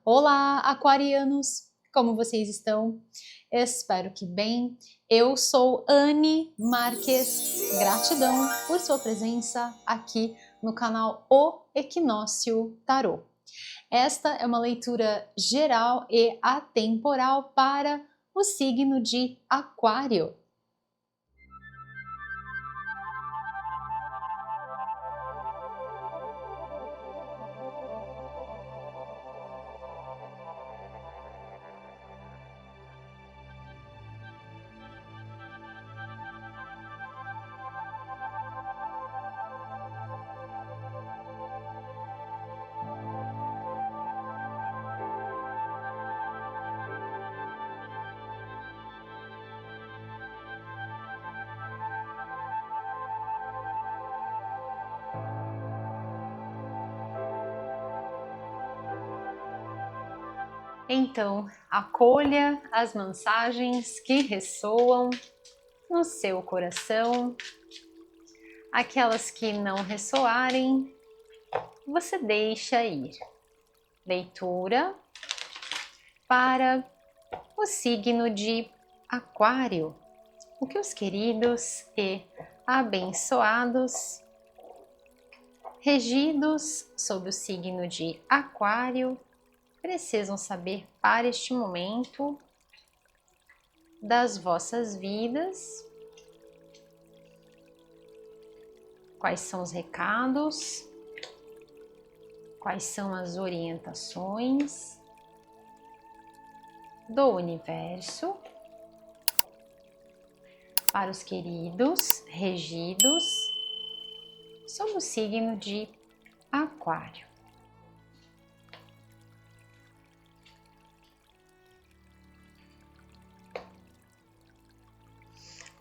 Olá, aquarianos! Como vocês estão? Espero que bem. Eu sou Anne Marques. Gratidão por sua presença aqui no canal O Equinócio Tarô. Esta é uma leitura geral e atemporal para o signo de Aquário. Então, acolha as mensagens que ressoam no seu coração, aquelas que não ressoarem, você deixa ir. Leitura para o signo de Aquário. O que os queridos e abençoados, regidos sob o signo de Aquário, precisam saber para este momento das vossas vidas. Quais são os recados? Quais são as orientações do universo para os queridos regidos sob o signo de Aquário?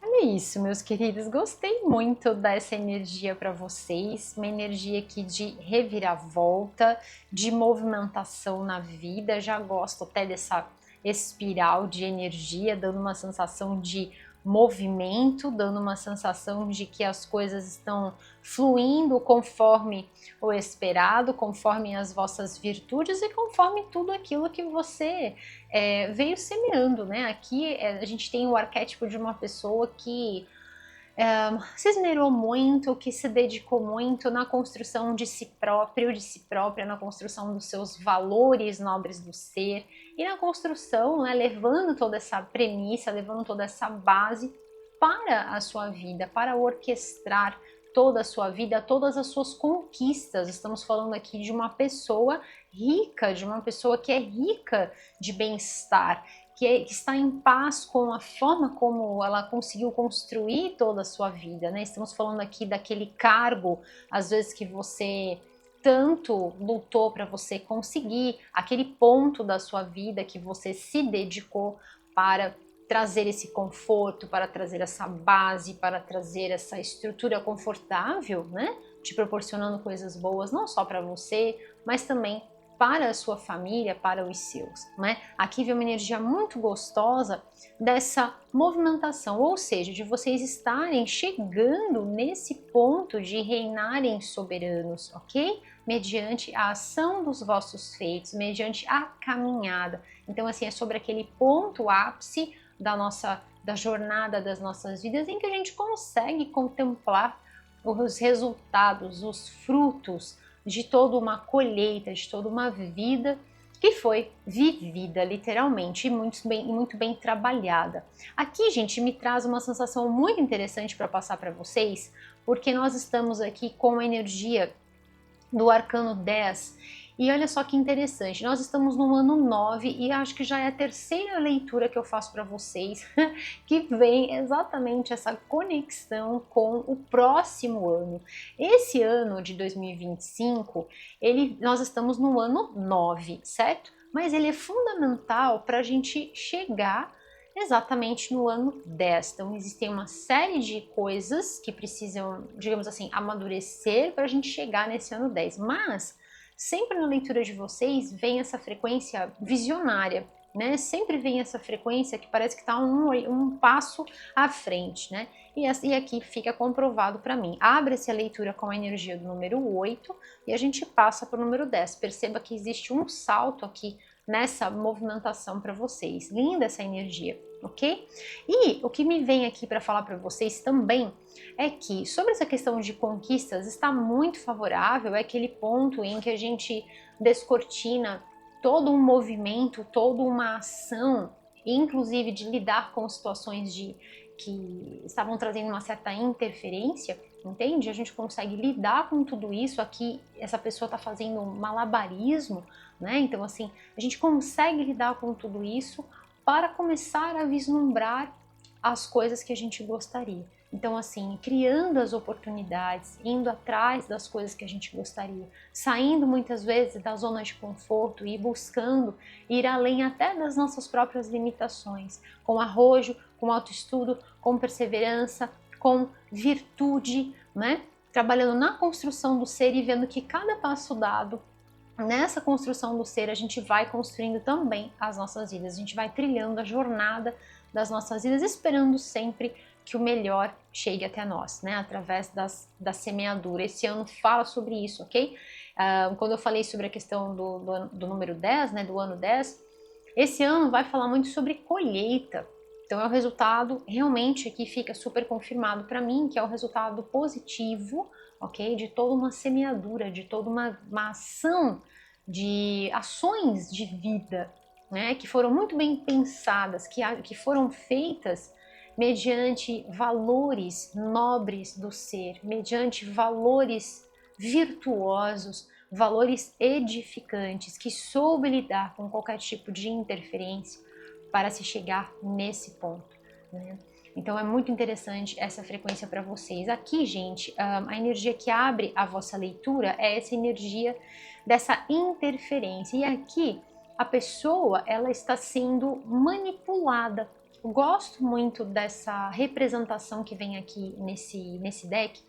Olha isso, meus queridos, gostei muito dessa energia para vocês, uma energia aqui de reviravolta, de movimentação na vida. Já gosto até dessa espiral de energia, dando uma sensação de movimento, dando uma sensação de que as coisas estão fluindo conforme o esperado, conforme as vossas virtudes e conforme tudo aquilo que você veio semeando, né? Aqui a gente tem o arquétipo de uma pessoa que se esmerou muito, que se dedicou muito na construção de si próprio, de si própria, na construção dos seus valores nobres do ser e na construção, né, levando toda essa premissa, levando toda essa base para a sua vida, para orquestrar toda a sua vida, todas as suas conquistas. Estamos falando aqui de uma pessoa rica, de uma pessoa que é rica de bem-estar, que está em paz com a forma como ela conseguiu construir toda a sua vida, né? Estamos falando aqui daquele cargo, às vezes, que você tanto lutou para você conseguir, aquele ponto da sua vida que você se dedicou para trazer esse conforto, para trazer essa base, para trazer essa estrutura confortável, né? Te proporcionando coisas boas, não só para você, mas também para a sua família, para os seus, né? Aqui vem uma energia muito gostosa dessa movimentação, ou seja, de vocês estarem chegando nesse ponto de reinarem soberanos, ok? Mediante a ação dos vossos feitos, mediante a caminhada. Então, assim, é sobre aquele ponto ápice da jornada das nossas vidas em que a gente consegue contemplar os resultados, os frutos de toda uma colheita, de toda uma vida que foi vivida literalmente e muito bem trabalhada. Aqui, gente, me traz uma sensação muito interessante para passar para vocês, porque nós estamos aqui com a energia do arcano 10. E olha só que interessante, nós estamos no ano 9 e acho que já é a terceira leitura que eu faço para vocês, que vem exatamente essa conexão com o próximo ano. Esse ano de 2025, nós estamos no ano 9, certo? Mas ele é fundamental para a gente chegar exatamente no ano 10. Então existem uma série de coisas que precisam, digamos assim, amadurecer para a gente chegar nesse ano 10. Mas sempre na leitura de vocês vem essa frequência visionária, né? Sempre vem essa frequência que parece que está um passo à frente, né? E aqui fica comprovado para mim. Abre-se a leitura com a energia do número 8 e a gente passa para o número 10. Perceba que existe um salto aqui nessa movimentação para vocês. Linda essa energia, ok? E o que me vem aqui para falar para vocês também é que sobre essa questão de conquistas está muito favorável, é aquele ponto em que a gente descortina todo um movimento, toda uma ação, inclusive de lidar com situações que estavam trazendo uma certa interferência, entende? A gente consegue lidar com tudo isso. Aqui essa pessoa está fazendo um malabarismo, né? Então assim, a gente consegue lidar com tudo isso para começar a vislumbrar as coisas que a gente gostaria. Então assim, criando as oportunidades, indo atrás das coisas que a gente gostaria, saindo muitas vezes da zona de conforto e buscando ir além até das nossas próprias limitações, com arrojo, com autoestudo, com perseverança, com virtude, né? Trabalhando na construção do ser e vendo que cada passo dado nessa construção do ser a gente vai construindo também as nossas vidas, a gente vai trilhando a jornada das nossas vidas, esperando sempre que o melhor chegue até nós, né? Através da semeadura. Esse ano fala sobre isso, ok? Quando eu falei sobre a questão do número 10, né? Do ano 10, esse ano vai falar muito sobre colheita. Então é o resultado, realmente aqui fica super confirmado para mim, que é o resultado positivo, ok? De toda uma semeadura, de toda uma ação, de ações de vida, né? Que foram muito bem pensadas, que foram feitas mediante valores nobres do ser, mediante valores virtuosos, valores edificantes, que soube lidar com qualquer tipo de interferência para se chegar nesse ponto, né? Então é muito interessante essa frequência para vocês. Aqui, gente, a energia que abre a vossa leitura é essa energia dessa interferência. E aqui a pessoa, ela está sendo manipulada. Eu gosto muito dessa representação que vem aqui nesse deck,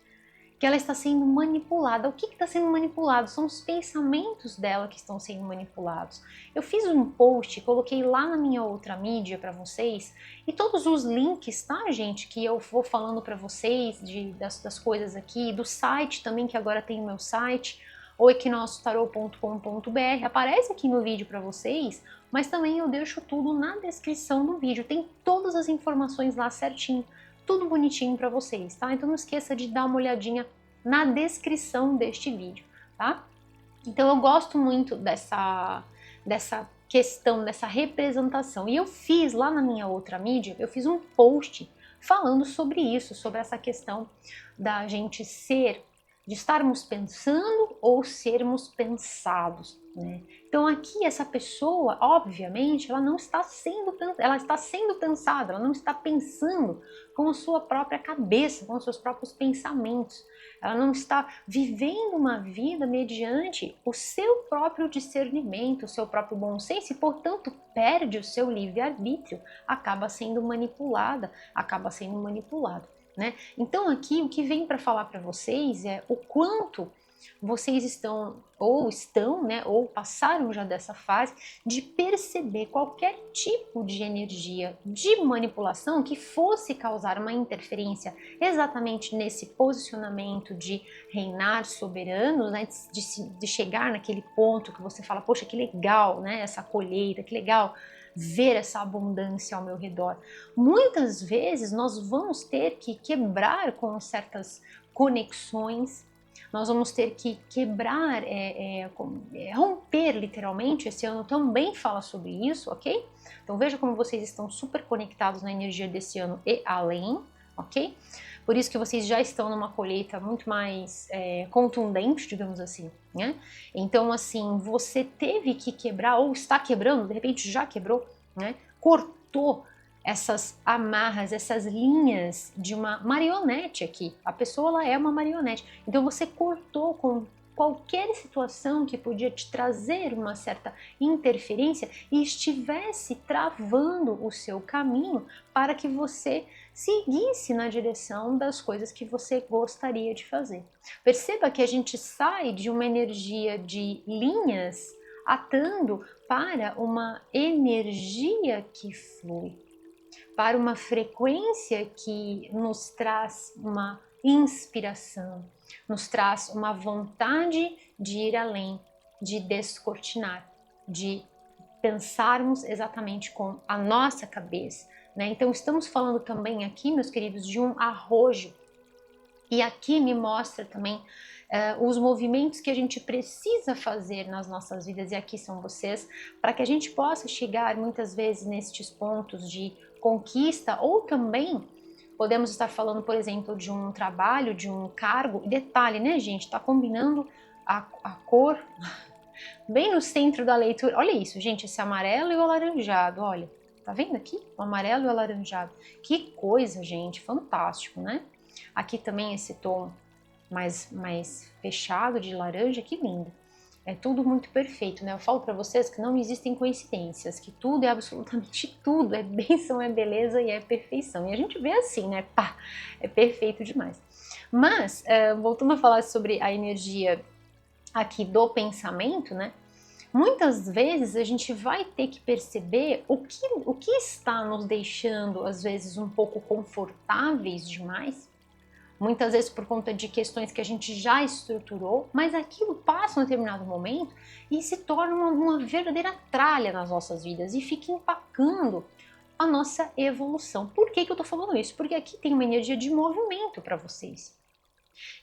que ela está sendo manipulada. O que está sendo manipulado? São os pensamentos dela que estão sendo manipulados. Eu fiz um post, coloquei lá na minha outra mídia para vocês, e todos os links, tá, gente, que eu vou falando para vocês das coisas aqui, do site também, que agora tem o meu site, o equinoctarot.com.br, aparece aqui no vídeo para vocês, mas também eu deixo tudo na descrição do vídeo, tem todas as informações lá certinho, tudo bonitinho para vocês, tá? Então não esqueça de dar uma olhadinha na descrição deste vídeo, tá? Então eu gosto muito dessa questão, dessa representação. E eu fiz lá na minha outra mídia, eu fiz um post falando sobre isso, sobre essa questão da gente ser, de estarmos pensando ou sermos pensados, né? Então aqui essa pessoa, obviamente, ela não está sendo, ela está sendo pensada, ela não está pensando com a sua própria cabeça, com os seus próprios pensamentos. Ela não está vivendo uma vida mediante o seu próprio discernimento, o seu próprio bom senso e, portanto, perde o seu livre-arbítrio, acaba sendo manipulada, acaba sendo manipulado, né? Então aqui o que vem para falar para vocês é o quanto vocês estão, né, ou passaram já dessa fase de perceber qualquer tipo de energia de manipulação que fosse causar uma interferência exatamente nesse posicionamento de reinar soberano, né, de chegar naquele ponto que você fala, poxa, que legal, né, essa colheita, que legal ver essa abundância ao meu redor. Muitas vezes nós vamos ter que quebrar com certas conexões, nós vamos ter que quebrar, romper literalmente. Esse ano também fala sobre isso, ok? Então veja como vocês estão super conectados na energia desse ano e além, ok? Por isso que vocês já estão numa colheita muito mais contundente, digamos assim, né? Então, assim, você teve que quebrar, ou está quebrando, de repente já quebrou, né? Cortou essas amarras, essas linhas de uma marionete aqui. A pessoa, ela é uma marionete. Então você cortou com qualquer situação que podia te trazer uma certa interferência e estivesse travando o seu caminho para que você seguisse na direção das coisas que você gostaria de fazer. Perceba que a gente sai de uma energia de linhas atando para uma energia que flui, para uma frequência que nos traz uma inspiração, nos traz uma vontade de ir além, de descortinar, de pensarmos exatamente com a nossa cabeça, né? Então estamos falando também aqui, meus queridos, de um arrojo. E aqui me mostra também os movimentos que a gente precisa fazer nas nossas vidas, e aqui são vocês, para que a gente possa chegar muitas vezes nestes pontos de conquista, ou também podemos estar falando, por exemplo, de um trabalho, de um cargo. Detalhe, né, gente? Tá combinando a cor bem no centro da leitura. Olha isso, gente, esse amarelo e o alaranjado, olha. Tá vendo aqui? O amarelo e o alaranjado. Que coisa, gente, fantástico, né? Aqui também esse tom mais fechado de laranja, que lindo. É tudo muito perfeito, né? Eu falo para vocês que não existem coincidências, que tudo é absolutamente tudo, é bênção, é beleza e é perfeição. E a gente vê assim, né? Pá, é perfeito demais. Mas, voltando a falar sobre a energia aqui do pensamento, né? Muitas vezes a gente vai ter que perceber o que está nos deixando, às vezes, um pouco confortáveis demais. Muitas vezes por conta de questões que a gente já estruturou, mas aquilo passa um determinado momento e se torna uma verdadeira tralha nas nossas vidas e fica empacando a nossa evolução. Por que eu tô falando isso? Porque aqui tem uma energia de movimento para vocês.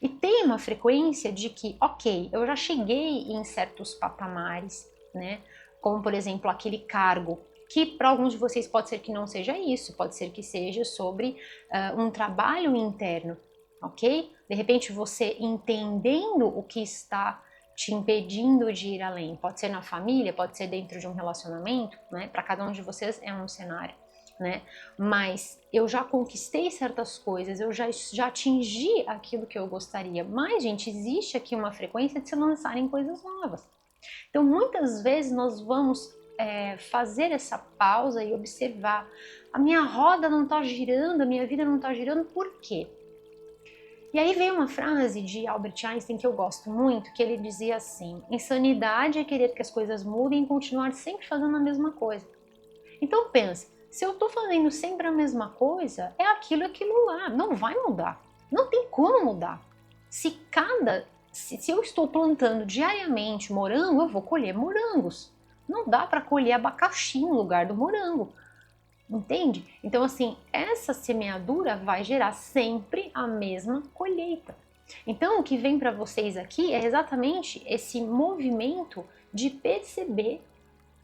E tem uma frequência de que, ok, eu já cheguei em certos patamares, né? Como, por exemplo, aquele cargo, que para alguns de vocês pode ser que não seja isso, pode ser que seja sobre um trabalho interno, ok? De repente você entendendo o que está te impedindo de ir além. Pode ser na família, pode ser dentro de um relacionamento, né? Para cada um de vocês é um cenário. Né? Mas eu já conquistei certas coisas, eu já atingi aquilo que eu gostaria. Mas, gente, existe aqui uma frequência de se lançarem coisas novas. Então, muitas vezes nós vamos fazer essa pausa e observar: a minha roda não está girando, a minha vida não está girando, por quê? E aí veio uma frase de Albert Einstein que eu gosto muito, que ele dizia assim: insanidade é querer que as coisas mudem e continuar sempre fazendo a mesma coisa. Então pensa, se eu tô fazendo sempre a mesma coisa, é aquilo lá, não vai mudar. Não tem como mudar. Se eu estou plantando diariamente morango, eu vou colher morangos. Não dá para colher abacaxi no lugar do morango. Entende? Então assim, essa semeadura vai gerar sempre a mesma colheita. Então o que vem para vocês aqui é exatamente esse movimento de perceber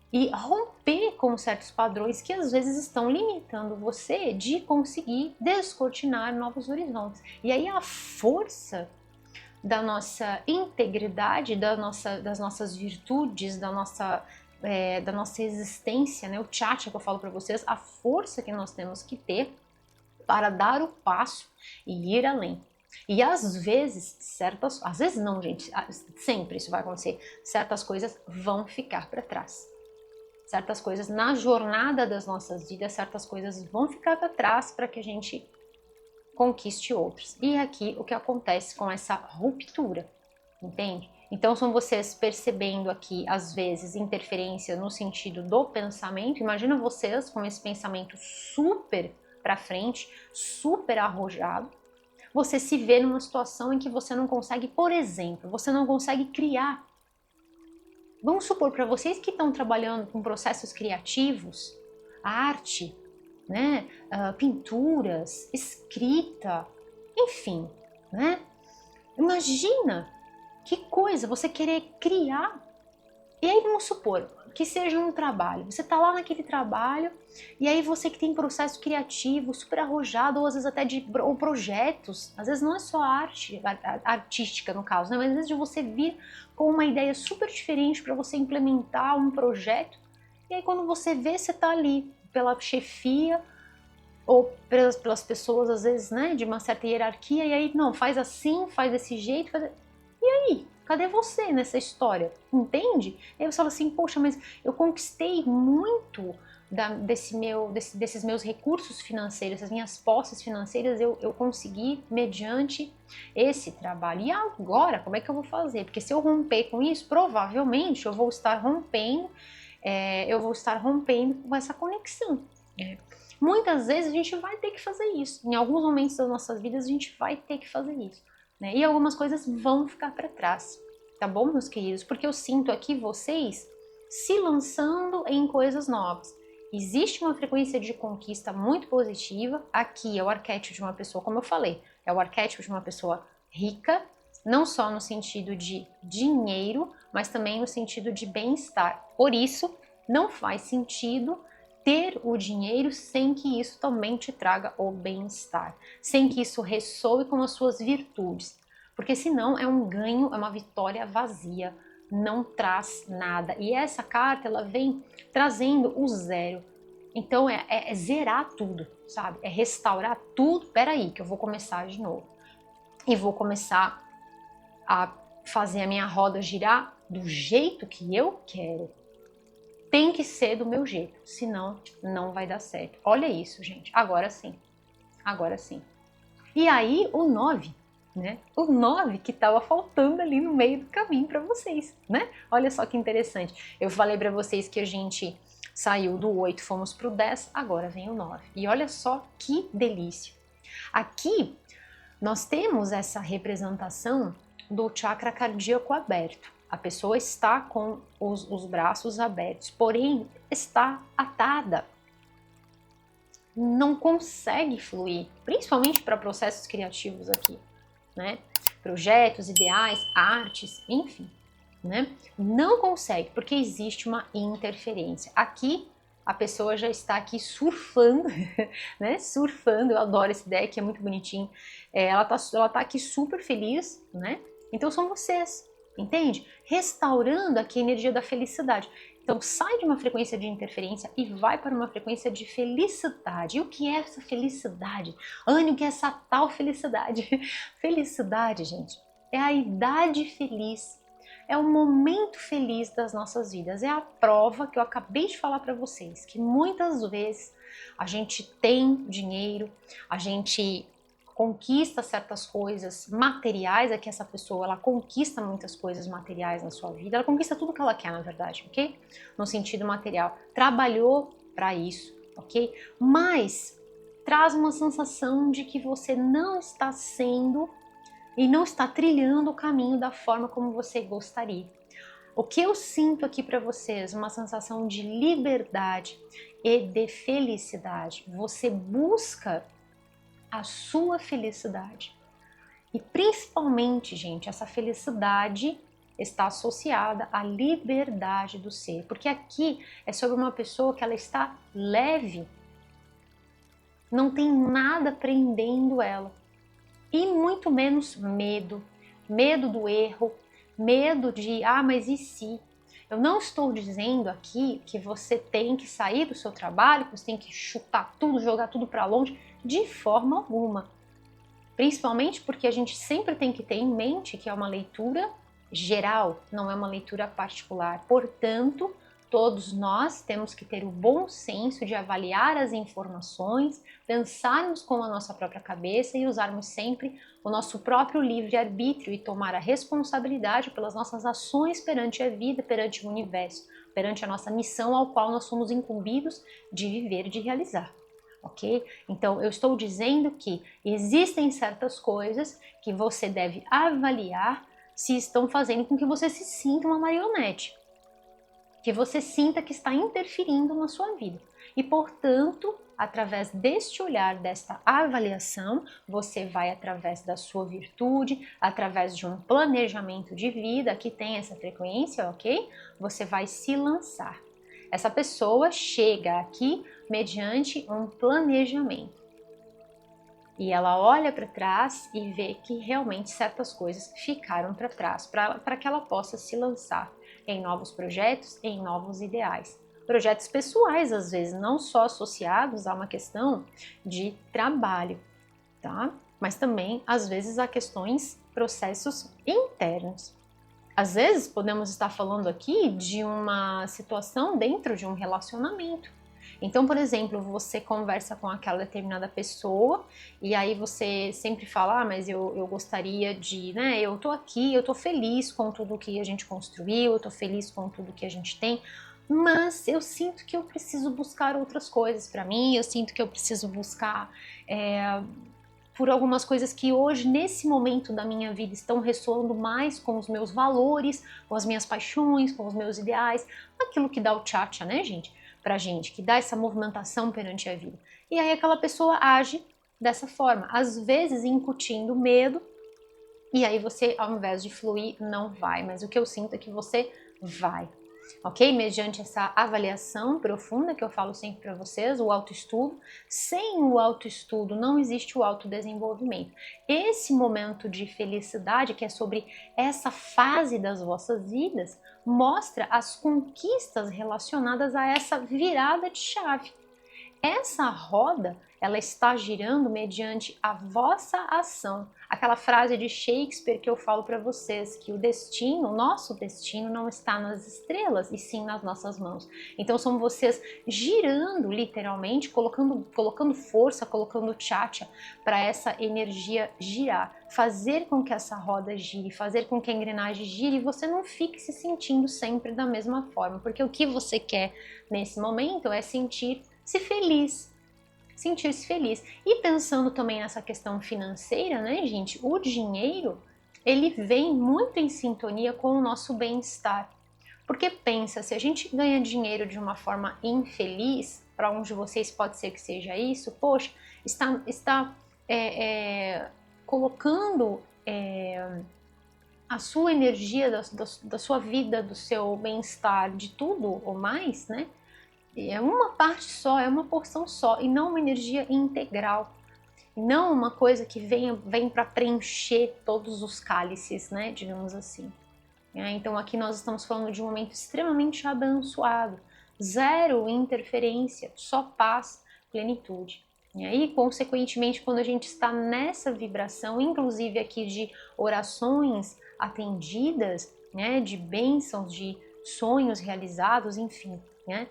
e romper com certos padrões que às vezes estão limitando você de conseguir descortinar novos horizontes. E aí a força da nossa integridade, das nossas virtudes, da nossa existência, né? O tchatcha que eu falo para vocês, a força que nós temos que ter para dar o passo e ir além. E às vezes, às vezes não, gente, sempre isso vai acontecer, certas coisas vão ficar para trás. Certas coisas na jornada das nossas vidas, certas coisas vão ficar para trás para que a gente conquiste outras. E aqui o que acontece com essa ruptura, entende? Então são vocês percebendo aqui, às vezes, interferência no sentido do pensamento. Imagina vocês com esse pensamento super para frente, super arrojado. Você se vê numa situação em que você não consegue, por exemplo, você não consegue criar. Vamos supor, para vocês que estão trabalhando com processos criativos, arte, né, pinturas, escrita, enfim, né? Imagina que coisa você querer criar. E aí vamos supor que seja um trabalho, você está lá naquele trabalho e aí você que tem processo criativo super arrojado, ou às vezes até ou projetos, às vezes não é só arte, artística no caso, né? Mas às vezes de você vir com uma ideia super diferente para você implementar um projeto, e aí quando você vê, você está ali pela chefia ou pelas pessoas, às vezes, né, de uma certa hierarquia, e aí, não, faz assim, faz desse jeito, e aí? Cadê você nessa história? Entende? Aí você fala assim, poxa, mas eu conquistei muito desses meus recursos financeiros, as minhas posses financeiras, eu consegui mediante esse trabalho. E agora, como é que eu vou fazer? Porque se eu romper com isso, provavelmente eu vou estar rompendo com essa conexão. Muitas vezes a gente vai ter que fazer isso. Em alguns momentos das nossas vidas a gente vai ter que fazer isso. Né? E algumas coisas vão ficar para trás, tá bom, meus queridos? Porque eu sinto aqui vocês se lançando em coisas novas. Existe uma frequência de conquista muito positiva. Aqui é o arquétipo de uma pessoa, como eu falei, é o arquétipo de uma pessoa rica, não só no sentido de dinheiro, mas também no sentido de bem-estar. Por isso, não faz sentido ter o dinheiro sem que isso também te traga o bem-estar, sem que isso ressoe com as suas virtudes, porque senão é um ganho, é uma vitória vazia, não traz nada. E essa carta, ela vem trazendo o zero. Então é zerar tudo, sabe? É restaurar tudo. Peraí, que eu vou começar de novo. E vou começar a fazer a minha roda girar do jeito que eu quero. Tem que ser do meu jeito, senão não vai dar certo. Olha isso, gente. Agora sim. Agora sim. E aí o 9, né? O 9 que estava faltando ali no meio do caminho para vocês, né? Olha só que interessante. Eu falei para vocês que a gente saiu do 8, fomos pro 10, agora vem o 9. E olha só que delícia. Aqui nós temos essa representação do chakra cardíaco aberto. A pessoa está com os braços abertos, porém está atada. Não consegue fluir, principalmente para processos criativos aqui, né? Projetos, ideais, artes, enfim, né? Não consegue, porque existe uma interferência. Aqui, a pessoa já está aqui surfando, né? Surfando, eu adoro esse deck, é muito bonitinho. Ela tá aqui super feliz, né? Então são vocês, entende? Restaurando aqui a energia da felicidade. Então sai de uma frequência de interferência e vai para uma frequência de felicidade. E o que é essa felicidade? Anne, o que é essa tal felicidade? Felicidade, gente, é a idade feliz, é o momento feliz das nossas vidas. É a prova que eu acabei de falar para vocês, que muitas vezes a gente tem dinheiro, a gente conquista certas coisas materiais, é que essa pessoa ela conquista muitas coisas materiais na sua vida, ela conquista tudo que ela quer, na verdade, ok? No sentido material, trabalhou para isso, ok? Mas traz uma sensação de que você não está sendo e não está trilhando o caminho da forma como você gostaria. O que eu sinto aqui para vocês, uma sensação de liberdade e de felicidade. Você busca a sua felicidade. E principalmente, gente, essa felicidade está associada à liberdade do ser, porque aqui é sobre uma pessoa que ela está leve, não tem nada prendendo ela, e muito menos medo, medo do erro, medo de, mas e se? Eu não estou dizendo aqui que você tem que sair do seu trabalho, que você tem que chutar tudo, jogar tudo para longe, de forma alguma. Principalmente porque a gente sempre tem que ter em mente que é uma leitura geral, não é uma leitura particular. Portanto, todos nós temos que ter o bom senso de avaliar as informações, pensarmos com a nossa própria cabeça e usarmos sempre o nosso próprio livre-arbítrio e tomar a responsabilidade pelas nossas ações perante a vida, perante o universo, perante a nossa missão ao qual nós somos incumbidos de viver e de realizar. Ok? Então, eu estou dizendo que existem certas coisas que você deve avaliar se estão fazendo com que você se sinta uma marionete, que você sinta que está interferindo na sua vida. E, portanto, através deste olhar, desta avaliação, você vai, através da sua virtude, através de um planejamento de vida que tem essa frequência, ok? Você vai se lançar. Essa pessoa chega aqui mediante um planejamento. E ela olha para trás e vê que realmente certas coisas ficaram para trás, para que ela possa se lançar em novos projetos, em novos ideais. Projetos pessoais, às vezes, não só associados a uma questão de trabalho, tá? Mas também, às vezes, a questões, processos internos. Às vezes podemos estar falando aqui de uma situação dentro de um relacionamento. Então, por exemplo, você conversa com aquela determinada pessoa e aí você sempre fala, mas eu gostaria de, né, eu tô aqui, eu tô feliz com tudo que a gente construiu, eu tô feliz com tudo que a gente tem, mas eu sinto que eu preciso buscar outras coisas para mim, eu sinto que eu preciso buscar por algumas coisas que hoje, nesse momento da minha vida, estão ressoando mais com os meus valores, com as minhas paixões, com os meus ideais, aquilo que dá o tchatcha, né, gente? Pra gente, que dá essa movimentação perante a vida. E aí aquela pessoa age dessa forma, às vezes incutindo medo, e aí você, ao invés de fluir, não vai. Mas o que eu sinto é que você vai, ok? Mediante essa avaliação profunda que eu falo sempre para vocês, o autoestudo. Sem o autoestudo não existe o autodesenvolvimento. Esse momento de felicidade, que é sobre essa fase das vossas vidas, mostra as conquistas relacionadas a essa virada de chave. Essa roda, ela está girando mediante a vossa ação. Aquela frase de Shakespeare que eu falo para vocês, que o destino, o nosso destino não está nas estrelas, e sim nas nossas mãos. Então são vocês girando, literalmente, colocando força, colocando tchatcha para essa energia girar. Fazer com que essa roda gire, fazer com que a engrenagem gire e você não fique se sentindo sempre da mesma forma. Porque o que você quer nesse momento é sentir-se feliz. Sentir-se feliz. E pensando também nessa questão financeira, né, gente? O dinheiro, ele vem muito em sintonia com o nosso bem-estar. Porque pensa, se a gente ganha dinheiro de uma forma infeliz, para um de vocês pode ser que seja isso, poxa, está colocando a sua energia, da sua vida, do seu bem-estar, de tudo ou mais, né? É uma parte só, é uma porção só, e não uma energia integral. E não uma coisa que vem para preencher todos os cálices, né? Digamos assim. Então aqui nós estamos falando de um momento extremamente abençoado. Zero interferência, só paz, plenitude. E aí, consequentemente, quando a gente está nessa vibração, inclusive aqui de orações atendidas, né, de bênçãos, de sonhos realizados, enfim, né?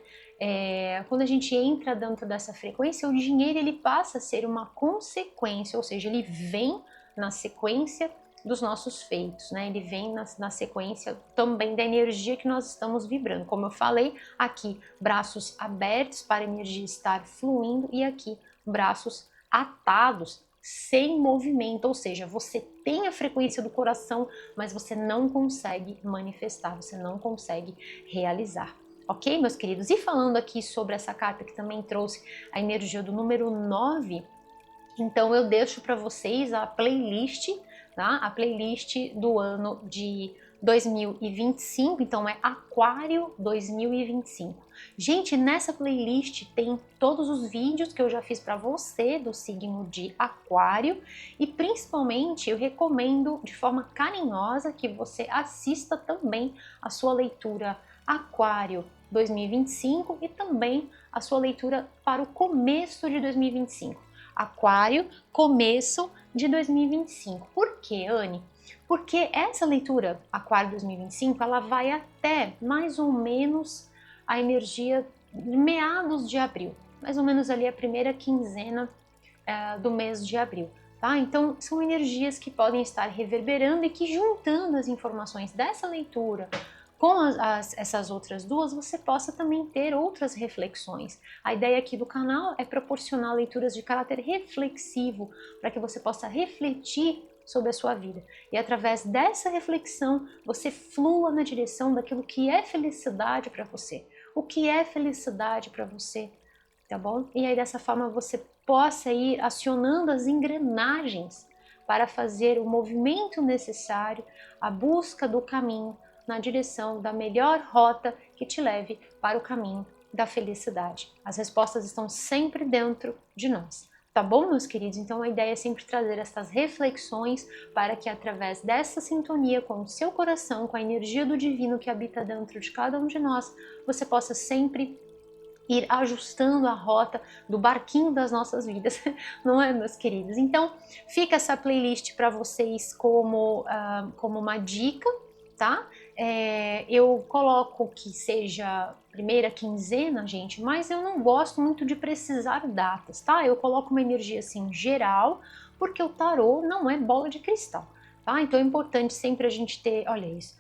Quando a gente entra dentro dessa frequência, o dinheiro ele passa a ser uma consequência, ou seja, ele vem na sequência dos nossos feitos, né? Ele vem na sequência também da energia que nós estamos vibrando. Como eu falei, aqui braços abertos para a energia estar fluindo e aqui braços atados, sem movimento, ou seja, você tem a frequência do coração, mas você não consegue manifestar, você não consegue realizar. Ok, meus queridos? E falando aqui sobre essa carta que também trouxe a energia do número 9, então eu deixo para vocês a playlist, tá? A playlist do ano de 2025, então é Aquário 2025. Gente, nessa playlist tem todos os vídeos que eu já fiz para você do signo de Aquário e principalmente eu recomendo de forma carinhosa que você assista também a sua leitura Aquário 2025 e também a sua leitura para o começo de 2025. Aquário, começo de 2025. Por quê, Anne? Porque essa leitura Aquário 2025, ela vai até mais ou menos a energia de meados de abril, mais ou menos ali a primeira quinzena do mês de abril. Tá? Então, são energias que podem estar reverberando e que juntando as informações dessa leitura com essas outras duas, você possa também ter outras reflexões. A ideia aqui do canal é proporcionar leituras de caráter reflexivo, para que você possa refletir sobre a sua vida. E através dessa reflexão, você flua na direção daquilo que é felicidade para você. O que é felicidade para você, tá bom? E aí dessa forma você possa ir acionando as engrenagens para fazer o movimento necessário, a busca do caminho, na direção da melhor rota que te leve para o caminho da felicidade. As respostas estão sempre dentro de nós. Tá bom, meus queridos? Então a ideia é sempre trazer essas reflexões para que através dessa sintonia com o seu coração, com a energia do divino que habita dentro de cada um de nós, você possa sempre ir ajustando a rota do barquinho das nossas vidas, não é, meus queridos? Então fica essa playlist para vocês como uma dica, tá? Eu coloco que seja primeira quinzena, gente, mas eu não gosto muito de precisar datas, tá? Eu coloco uma energia assim geral, porque o tarô não é bola de cristal, tá? Então é importante sempre a gente ter, olha isso,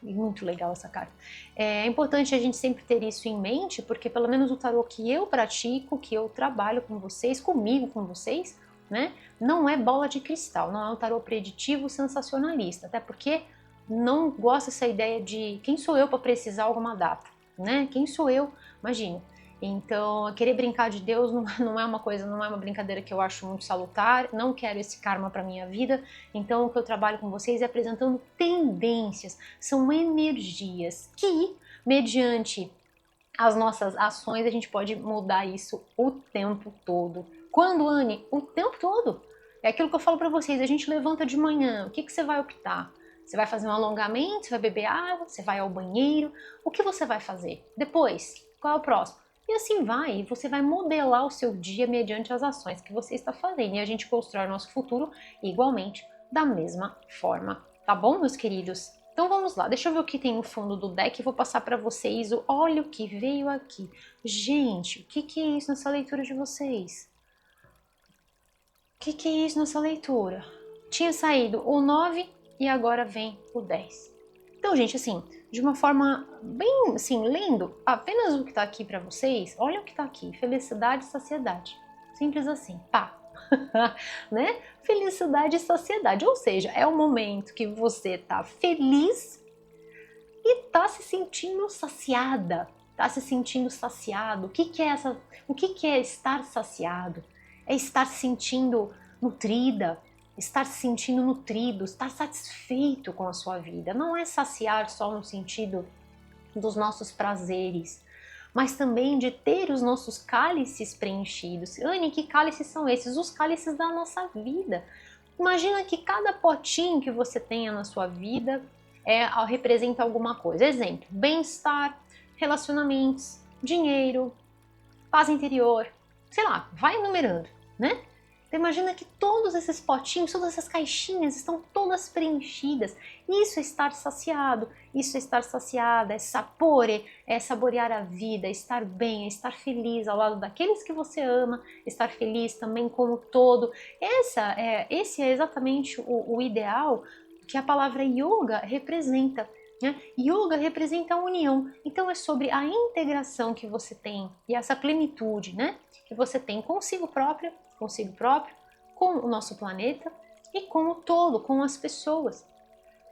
muito legal essa carta. É importante a gente sempre ter isso em mente, porque pelo menos o tarô que eu pratico, que eu trabalho com vocês, comigo, com vocês, né? Não é bola de cristal, não é um tarô preditivo sensacionalista, até porque não gosto dessa ideia de quem sou eu para precisar alguma data, né? Quem sou eu? Imagina. Então, querer brincar de Deus não é uma coisa, não é uma brincadeira que eu acho muito salutar, não quero esse karma para minha vida. Então, o que eu trabalho com vocês é apresentando tendências, são energias que, mediante as nossas ações, a gente pode mudar isso o tempo todo. Quando, Anne? O tempo todo. É aquilo que eu falo para vocês, a gente levanta de manhã, o que você vai optar? Você vai fazer um alongamento, você vai beber água, você vai ao banheiro, o que você vai fazer? Depois, qual é o próximo? E assim vai, você vai modelar o seu dia mediante as ações que você está fazendo. E a gente constrói o nosso futuro igualmente, da mesma forma. Tá bom, meus queridos? Então vamos lá, deixa eu ver o que tem no fundo do deck e vou passar para vocês o olha o que veio aqui. Gente, o que é isso nessa leitura de vocês? O que é isso nessa leitura? Tinha saído o 9 e agora vem o 10. Então, gente, assim, de uma forma bem, assim, lendo apenas o que tá aqui para vocês, olha o que tá aqui, felicidade e saciedade. Simples assim, pá. Né? Felicidade e saciedade, ou seja, é o momento que você tá feliz e tá se sentindo saciada, tá se sentindo saciado. O que é estar saciado? É estar se sentindo nutrida, estar se sentindo nutrido, estar satisfeito com a sua vida. Não é saciar só no sentido dos nossos prazeres, mas também de ter os nossos cálices preenchidos. Anne, que cálices são esses? Os cálices da nossa vida. Imagina que cada potinho que você tenha na sua vida representa alguma coisa. Exemplo, bem-estar, relacionamentos, dinheiro, paz interior, sei lá, vai enumerando, né? Então imagina que todos esses potinhos, todas essas caixinhas estão todas preenchidas. Isso é estar saciado, isso é estar saciada, é saborear a vida, é estar bem, é estar feliz ao lado daqueles que você ama, estar feliz também como todo. Esse é exatamente o ideal que a palavra yoga representa. Né? Yoga representa a união, então é sobre a integração que você tem e essa plenitude, né? Que você tem consigo próprio, com o nosso planeta e com o todo, com as pessoas.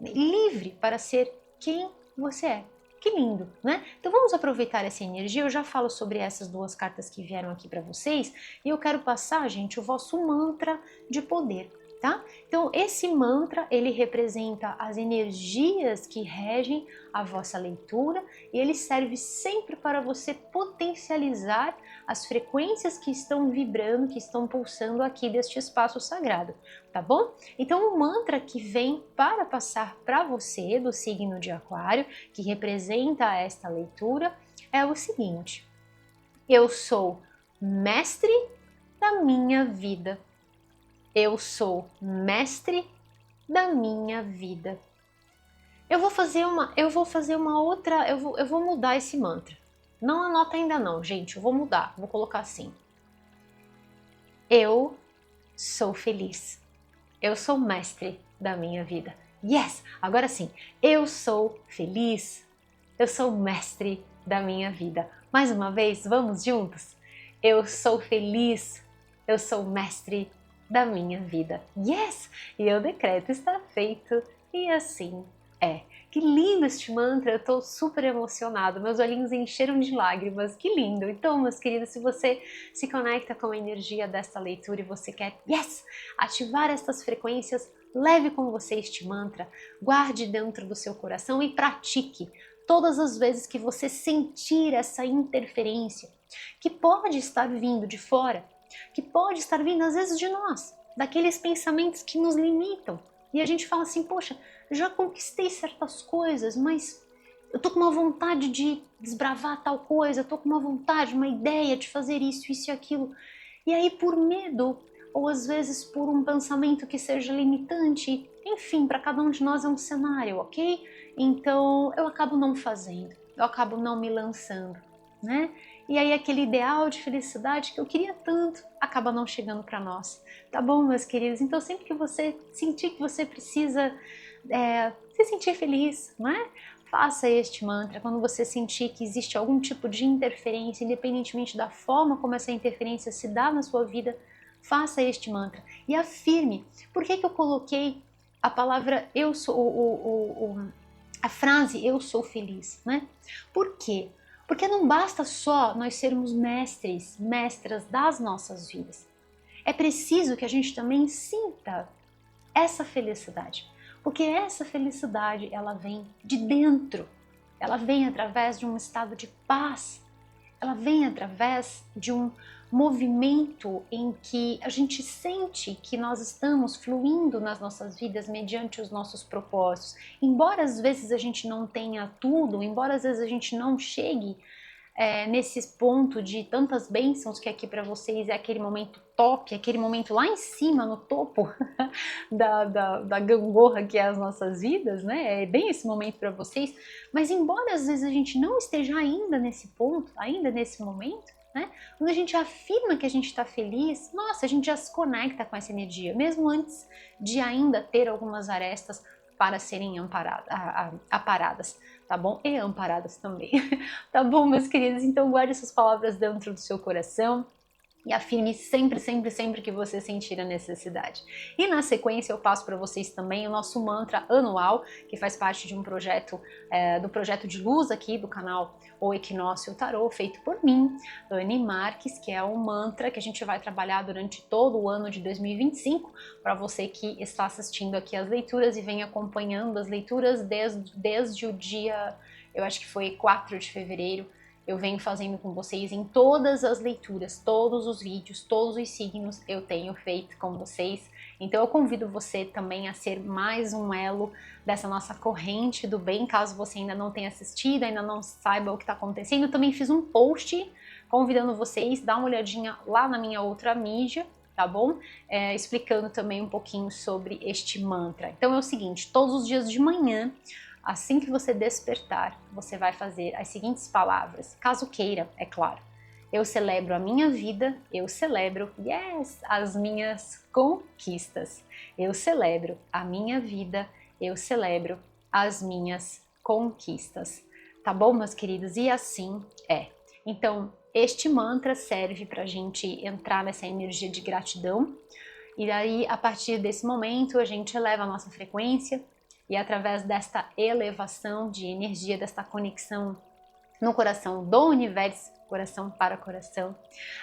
Livre para ser quem você é. Que lindo, né? Então vamos aproveitar essa energia. Eu já falo sobre essas duas cartas que vieram aqui para vocês e eu quero passar, gente, o vosso mantra de poder. Tá? Então esse mantra ele representa as energias que regem a vossa leitura e ele serve sempre para você potencializar as frequências que estão vibrando, que estão pulsando aqui deste espaço sagrado, tá bom? Então o mantra que vem para passar para você do signo de Aquário, que representa esta leitura, é o seguinte: eu sou mestre da minha vida. Eu sou mestre da minha vida. Eu vou fazer uma outra, eu vou mudar esse mantra. Não anota ainda não, gente, eu vou mudar, vou colocar assim. Eu sou feliz. Eu sou mestre da minha vida. Yes! Agora sim, eu sou feliz. Eu sou mestre da minha vida. Mais uma vez, vamos juntos? Eu sou feliz. Eu sou mestre da minha vida. Yes! E eu decreto, está feito. E assim é. Que lindo este mantra, eu estou super emocionada, meus olhinhos encheram de lágrimas, que lindo! Então, meus queridos, se você se conecta com a energia desta leitura e você quer, yes, ativar estas frequências, leve com você este mantra, guarde dentro do seu coração e pratique todas as vezes que você sentir essa interferência, que pode estar vindo de fora, que pode estar vindo às vezes de nós, daqueles pensamentos que nos limitam. E a gente fala assim, poxa, já conquistei certas coisas, mas eu tô com uma vontade de desbravar tal coisa, eu tô com uma vontade, uma ideia de fazer isso e aquilo. E aí por medo, ou às vezes por um pensamento que seja limitante, enfim, para cada um de nós é um cenário, ok? Então eu acabo não fazendo, eu acabo não me lançando, né? E aí aquele ideal de felicidade que eu queria tanto acaba não chegando para nós, tá bom, meus queridos? Então sempre que você sentir que você precisa se sentir feliz, não é? Faça este mantra quando você sentir que existe algum tipo de interferência, independentemente da forma como essa interferência se dá na sua vida, faça este mantra e afirme. Por que eu coloquei a palavra eu sou, a frase eu sou feliz, né? Por quê? Porque não basta só nós sermos mestres, mestras das nossas vidas. É preciso que a gente também sinta essa felicidade, porque essa felicidade ela vem de dentro, ela vem através de um estado de paz, ela vem através de um movimento em que a gente sente que nós estamos fluindo nas nossas vidas mediante os nossos propósitos. Embora às vezes a gente não tenha tudo, embora às vezes a gente não chegue nesse ponto de tantas bênçãos que aqui para vocês é aquele momento top, aquele momento lá em cima, no topo da gangorra que é as nossas vidas, né? É bem esse momento para vocês, mas embora às vezes a gente não esteja ainda nesse ponto, ainda nesse momento, né? Quando a gente afirma que a gente está feliz, nossa, a gente já se conecta com essa energia, mesmo antes de ainda ter algumas arestas para serem aparadas, tá bom? E amparadas também, tá bom, meus queridos? Então guarde essas palavras dentro do seu coração e afirme sempre, sempre, sempre que você sentir a necessidade. E na sequência eu passo para vocês também o nosso mantra anual, que faz parte de um projeto, do projeto de luz aqui do canal O Equinócio Tarô, feito por mim, Anne Marques, que é um mantra que a gente vai trabalhar durante todo o ano de 2025, para você que está assistindo aqui as leituras e vem acompanhando as leituras desde o dia, eu acho que foi 4 de fevereiro, eu venho fazendo com vocês em todas as leituras, todos os vídeos, todos os signos eu tenho feito com vocês. Então eu convido você também a ser mais um elo dessa nossa corrente do bem, caso você ainda não tenha assistido, ainda não saiba o que está acontecendo. Eu também fiz um post convidando vocês, dá uma olhadinha lá na minha outra mídia, tá bom? Explicando também um pouquinho sobre este mantra. Então é o seguinte, todos os dias de manhã, assim que você despertar, você vai fazer as seguintes palavras, caso queira, é claro. Eu celebro a minha vida, eu celebro, yes, as minhas conquistas. Eu celebro a minha vida, eu celebro as minhas conquistas. Tá bom, meus queridos? E assim é. Então, este mantra serve para a gente entrar nessa energia de gratidão. E daí, a partir desse momento, a gente eleva a nossa frequência, e através desta elevação de energia, desta conexão no coração do universo, coração para coração,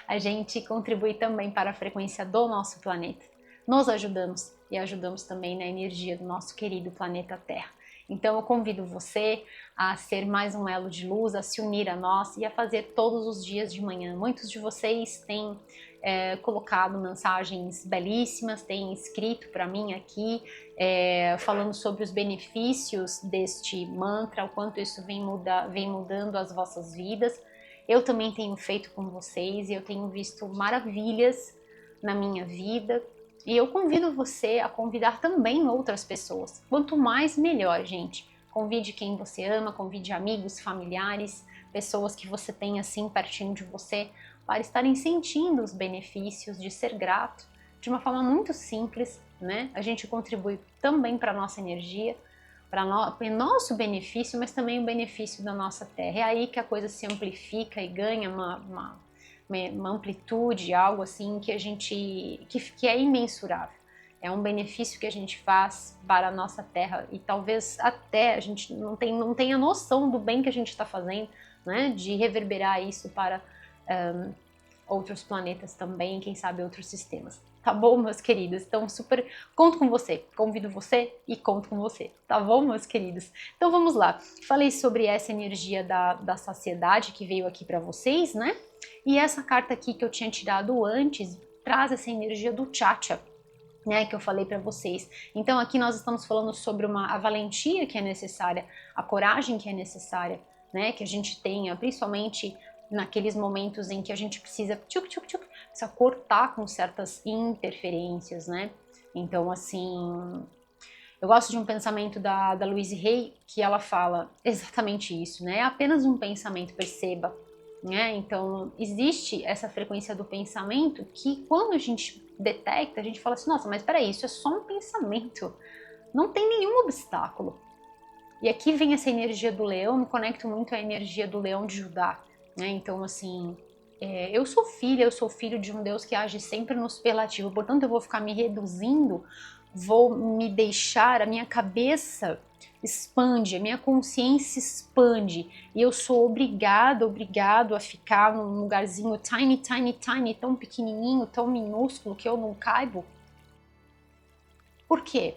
a gente contribui também para a frequência do nosso planeta. Nos ajudamos e ajudamos também na energia do nosso querido planeta Terra. Então eu convido você a ser mais um elo de luz, a se unir a nós e a fazer todos os dias de manhã. Muitos de vocês têm colocado mensagens belíssimas, têm escrito para mim aqui, falando sobre os benefícios deste mantra, o quanto isso vem mudando as vossas vidas. Eu também tenho feito com vocês e eu tenho visto maravilhas na minha vida. E eu convido você a convidar também outras pessoas. Quanto mais, melhor, gente. Convide quem você ama, convide amigos, familiares, pessoas que você tem assim pertinho de você, para estarem sentindo os benefícios de ser grato de uma forma muito simples, né? A gente contribui também para a nossa energia, para o nosso benefício, mas também o benefício da nossa terra. É aí que a coisa se amplifica e ganha uma amplitude, algo assim que que é imensurável. É um benefício que a gente faz para a nossa terra e talvez até a gente não tenha noção do bem que a gente está fazendo, né? De reverberar isso para outros planetas também, quem sabe outros sistemas. Tá bom, meus queridos? Então, super conto com você, convido você e conto com você, tá bom, meus queridos? Então, vamos lá. Falei sobre essa energia da saciedade que veio aqui para vocês, né? E essa carta aqui que eu tinha tirado antes traz essa energia do Chacha, né, que eu falei para vocês. Então, aqui nós estamos falando sobre a valentia que é necessária, a coragem que é necessária, né, que a gente tenha, principalmente naqueles momentos em que a gente precisa precisa cortar com certas interferências, né? Então, assim, eu gosto de um pensamento da Louise Hay, que ela fala exatamente isso, né? É apenas um pensamento, perceba, né? Então, existe essa frequência do pensamento que quando a gente detecta, a gente fala assim, nossa, mas peraí, isso é só um pensamento, não tem nenhum obstáculo. E aqui vem essa energia do leão, me conecto muito à energia do leão de Judá, né? Então, assim, eu sou filha, eu sou filho de um Deus que age sempre no superlativo, portanto eu vou ficar me reduzindo, vou me deixar, a minha cabeça expande, a minha consciência expande, e eu sou obrigado a ficar num lugarzinho tiny, tiny, tiny, tão pequenininho, tão minúsculo que eu não caibo. Por quê?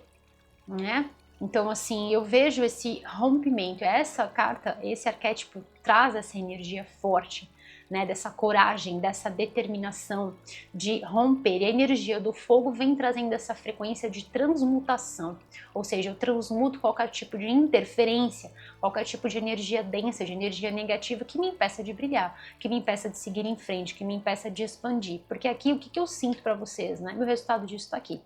Né? Então, assim, eu vejo esse rompimento, essa carta, esse arquétipo traz essa energia forte, né? Dessa coragem, dessa determinação de romper. E a energia do fogo vem trazendo essa frequência de transmutação, ou seja, eu transmuto qualquer tipo de interferência, qualquer tipo de energia densa, de energia negativa que me impeça de brilhar, que me impeça de seguir em frente, que me impeça de expandir. Porque aqui, o que eu sinto para vocês, né? Meu resultado disso está aqui.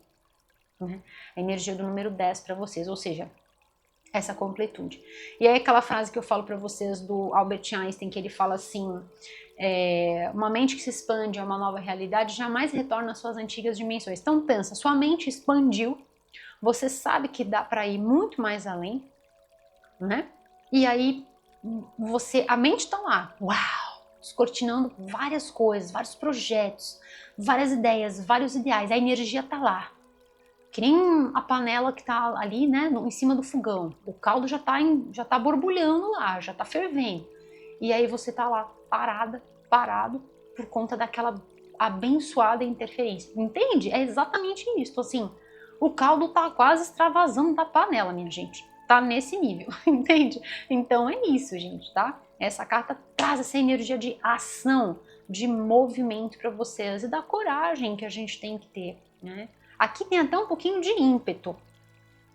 Né? A energia do número 10 para vocês, ou seja, essa completude. E aí aquela frase que eu falo para vocês do Albert Einstein, que ele fala assim, uma mente que se expande a uma nova realidade jamais retorna às suas antigas dimensões. Então pensa, sua mente expandiu, você sabe que dá para ir muito mais além, né? E aí a mente está lá, uau, descortinando várias coisas, vários projetos, várias ideias, vários ideais, a energia está lá. Que nem a panela que tá ali, né, em cima do fogão. O caldo já tá borbulhando lá, já tá fervendo. E aí você tá lá parado, por conta daquela abençoada interferência. Entende? É exatamente isso. Assim, o caldo tá quase extravasando da panela, minha gente. Tá nesse nível, entende? Então é isso, gente, tá? Essa carta traz essa energia de ação, de movimento para vocês e da coragem que a gente tem que ter, né? Aqui tem até um pouquinho de ímpeto,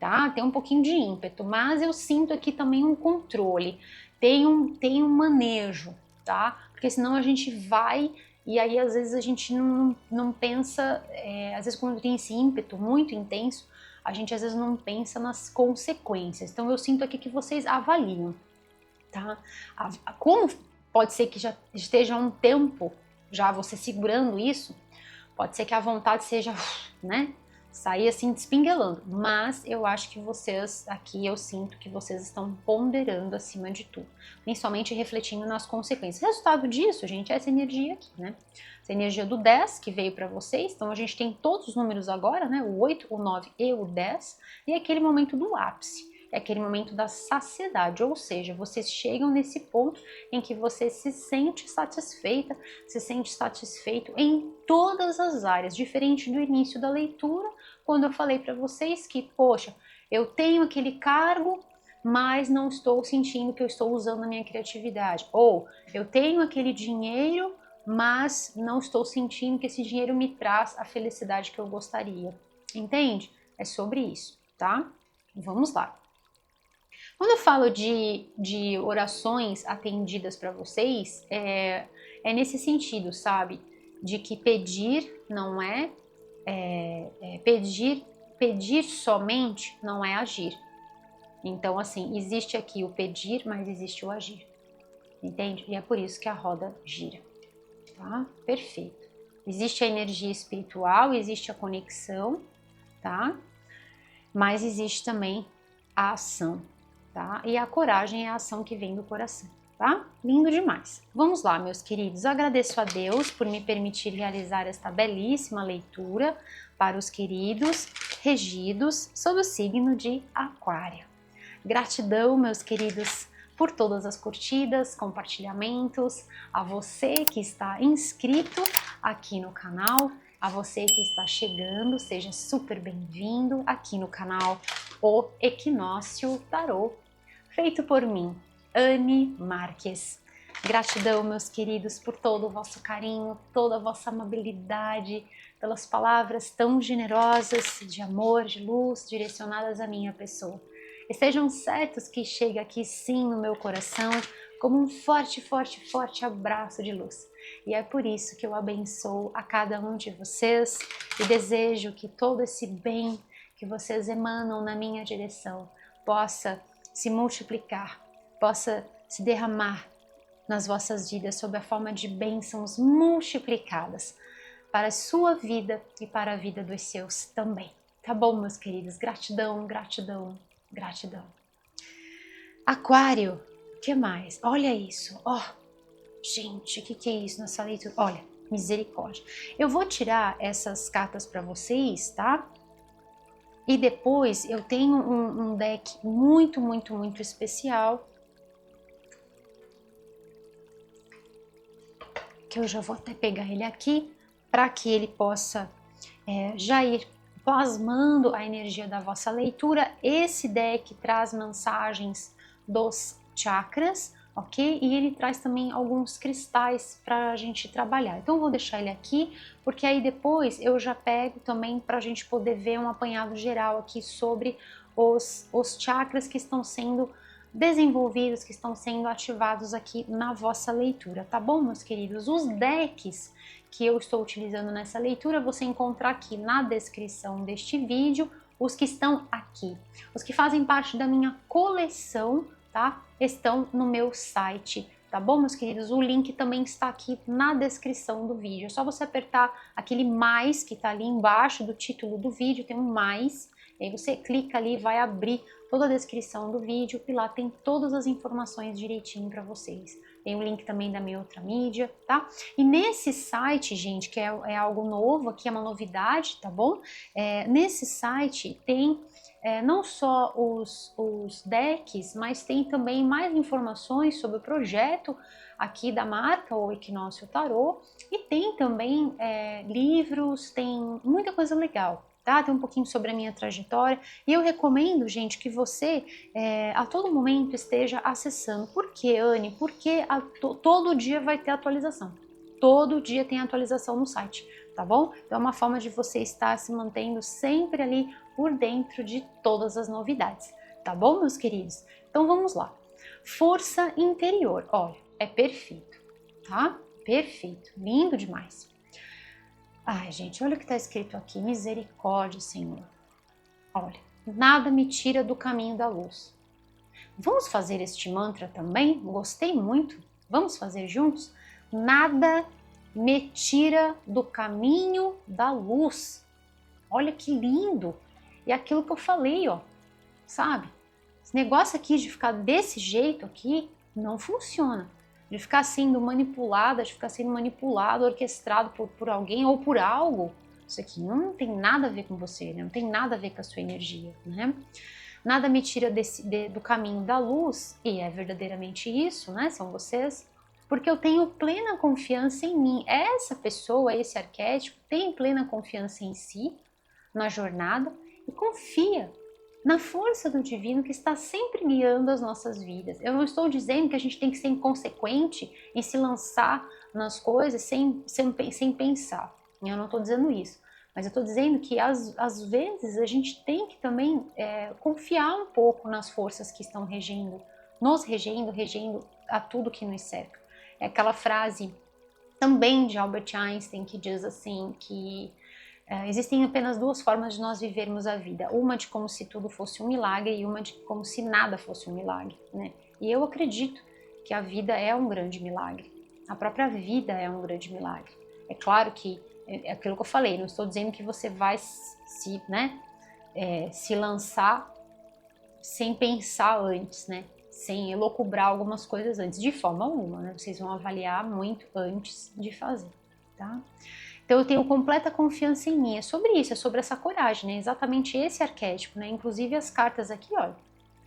tá? Tem um pouquinho de ímpeto, mas eu sinto aqui também um controle, tem um manejo, tá? Porque senão a gente vai e aí às vezes a gente não pensa, às vezes quando tem esse ímpeto muito intenso, a gente às vezes não pensa nas consequências. Então eu sinto aqui que vocês avaliam, tá? Como pode ser que já esteja um tempo já você segurando isso, pode ser que a vontade seja, né, sair assim despinguelando, mas eu acho que vocês, aqui eu sinto que vocês estão ponderando acima de tudo, principalmente refletindo nas consequências. O resultado disso, gente, é essa energia aqui, né? Essa energia do 10 que veio para vocês, então a gente tem todos os números agora, né? O 8, o 9 e o 10, e aquele momento do ápice. É aquele momento da saciedade, ou seja, vocês chegam nesse ponto em que você se sente satisfeita, se sente satisfeito em todas as áreas, diferente do início da leitura, quando eu falei para vocês que, poxa, eu tenho aquele cargo, mas não estou sentindo que eu estou usando a minha criatividade, ou eu tenho aquele dinheiro, mas não estou sentindo que esse dinheiro me traz a felicidade que eu gostaria. Entende? É sobre isso, tá? Vamos lá. Quando eu falo de orações atendidas para vocês, é nesse sentido, sabe? De que pedir não pedir somente não é agir. Então, assim, existe aqui o pedir, mas existe o agir. Entende? E é por isso que a roda gira. Tá? Perfeito. Existe a energia espiritual, existe a conexão, tá? Mas existe também a ação. Tá? E a coragem é a ação que vem do coração, tá? Lindo demais. Vamos lá, meus queridos. Agradeço a Deus por me permitir realizar esta belíssima leitura para os queridos regidos sob o signo de Aquário. Gratidão, meus queridos, por todas as curtidas, compartilhamentos, a você que está inscrito aqui no canal, a você que está chegando, seja super bem-vindo aqui no canal O Equinócio Tarô, feito por mim, Anne Marques. Gratidão, meus queridos, por todo o vosso carinho, toda a vossa amabilidade, pelas palavras tão generosas de amor, de luz, direcionadas à minha pessoa. Estejam certos que chega aqui sim no meu coração como um forte, forte, forte abraço de luz. E é por isso que eu abençoo a cada um de vocês e desejo que todo esse bem que vocês emanam na minha direção possa se multiplicar, possa se derramar nas vossas vidas sob a forma de bênçãos multiplicadas para a sua vida e para a vida dos seus também. Tá bom, meus queridos? Gratidão, gratidão, gratidão. Aquário, o que mais? Olha isso, ó. Gente, o que é isso nessa leitura? Olha, misericórdia. Eu vou tirar essas cartas para vocês, tá? E depois eu tenho um deck muito, muito, muito especial, que eu já vou até pegar ele aqui, para que ele possa já ir plasmando a energia da vossa leitura. Esse deck traz mensagens dos chakras, ok? E ele traz também alguns cristais para a gente trabalhar. Então eu vou deixar ele aqui, porque aí depois eu já pego também para a gente poder ver um apanhado geral aqui sobre os chakras que estão sendo desenvolvidos, que estão sendo ativados aqui na vossa leitura, tá bom, meus queridos? Os decks que eu estou utilizando nessa leitura, você encontra aqui na descrição deste vídeo, os que estão aqui. Os que fazem parte da minha coleção, tá? Estão no meu site, tá bom, meus queridos? O link também está aqui na descrição do vídeo. É só você apertar aquele mais que tá ali embaixo do título do vídeo, tem um mais, e aí você clica ali e vai abrir toda a descrição do vídeo e lá tem todas as informações direitinho para vocês. Tem o link também da minha outra mídia, tá? E nesse site, gente, que é algo novo, aqui é uma novidade, tá bom? Nesse site tem não só os decks, mas tem também mais informações sobre o projeto aqui da marca, o Equinócio Tarô, e tem também livros, tem muita coisa legal. Tá? Tem um pouquinho sobre a minha trajetória e eu recomendo, gente, que você a todo momento esteja acessando. Por quê, Anne? Porque todo dia vai ter atualização. Todo dia tem atualização no site, tá bom? Então é uma forma de você estar se mantendo sempre ali por dentro de todas as novidades, tá bom, meus queridos? Então vamos lá. Força interior, olha, é perfeito, tá? Perfeito, lindo demais. Ai, gente, olha o que está escrito aqui. Misericórdia, Senhor. Olha, nada me tira do caminho da luz. Vamos fazer este mantra também? Gostei muito. Vamos fazer juntos? Nada me tira do caminho da luz. Olha que lindo. E aquilo que eu falei, ó, sabe? Esse negócio aqui de ficar desse jeito aqui não funciona. De ficar sendo manipulada, de ficar sendo manipulado, orquestrado por alguém ou por algo. Isso aqui não tem nada a ver com você, né? Não tem nada a ver com a sua energia, né? Nada me tira do caminho da luz, e é verdadeiramente isso, né? São vocês, porque eu tenho plena confiança em mim. Essa pessoa, esse arquétipo, tem plena confiança em si, na jornada, e confia na força do divino que está sempre guiando as nossas vidas. Eu não estou dizendo que a gente tem que ser inconsequente em se lançar nas coisas sem pensar. Eu não estou dizendo isso. Mas eu estou dizendo que às vezes a gente tem que também confiar um pouco nas forças que estão regendo a tudo que nos cerca. É aquela frase também de Albert Einstein que diz assim que existem apenas duas formas de nós vivermos a vida. Uma de como se tudo fosse um milagre e uma de como se nada fosse um milagre, né? E eu acredito que a vida é um grande milagre. A própria vida é um grande milagre. É claro que é aquilo que eu falei, não estou dizendo que você vai se lançar sem pensar antes, né? Sem elocubrar algumas coisas antes, de forma alguma, né? Vocês vão avaliar muito antes de fazer, tá? Então eu tenho completa confiança em mim, é sobre isso, é sobre essa coragem, né? Exatamente esse arquétipo, né? Inclusive as cartas aqui, olha,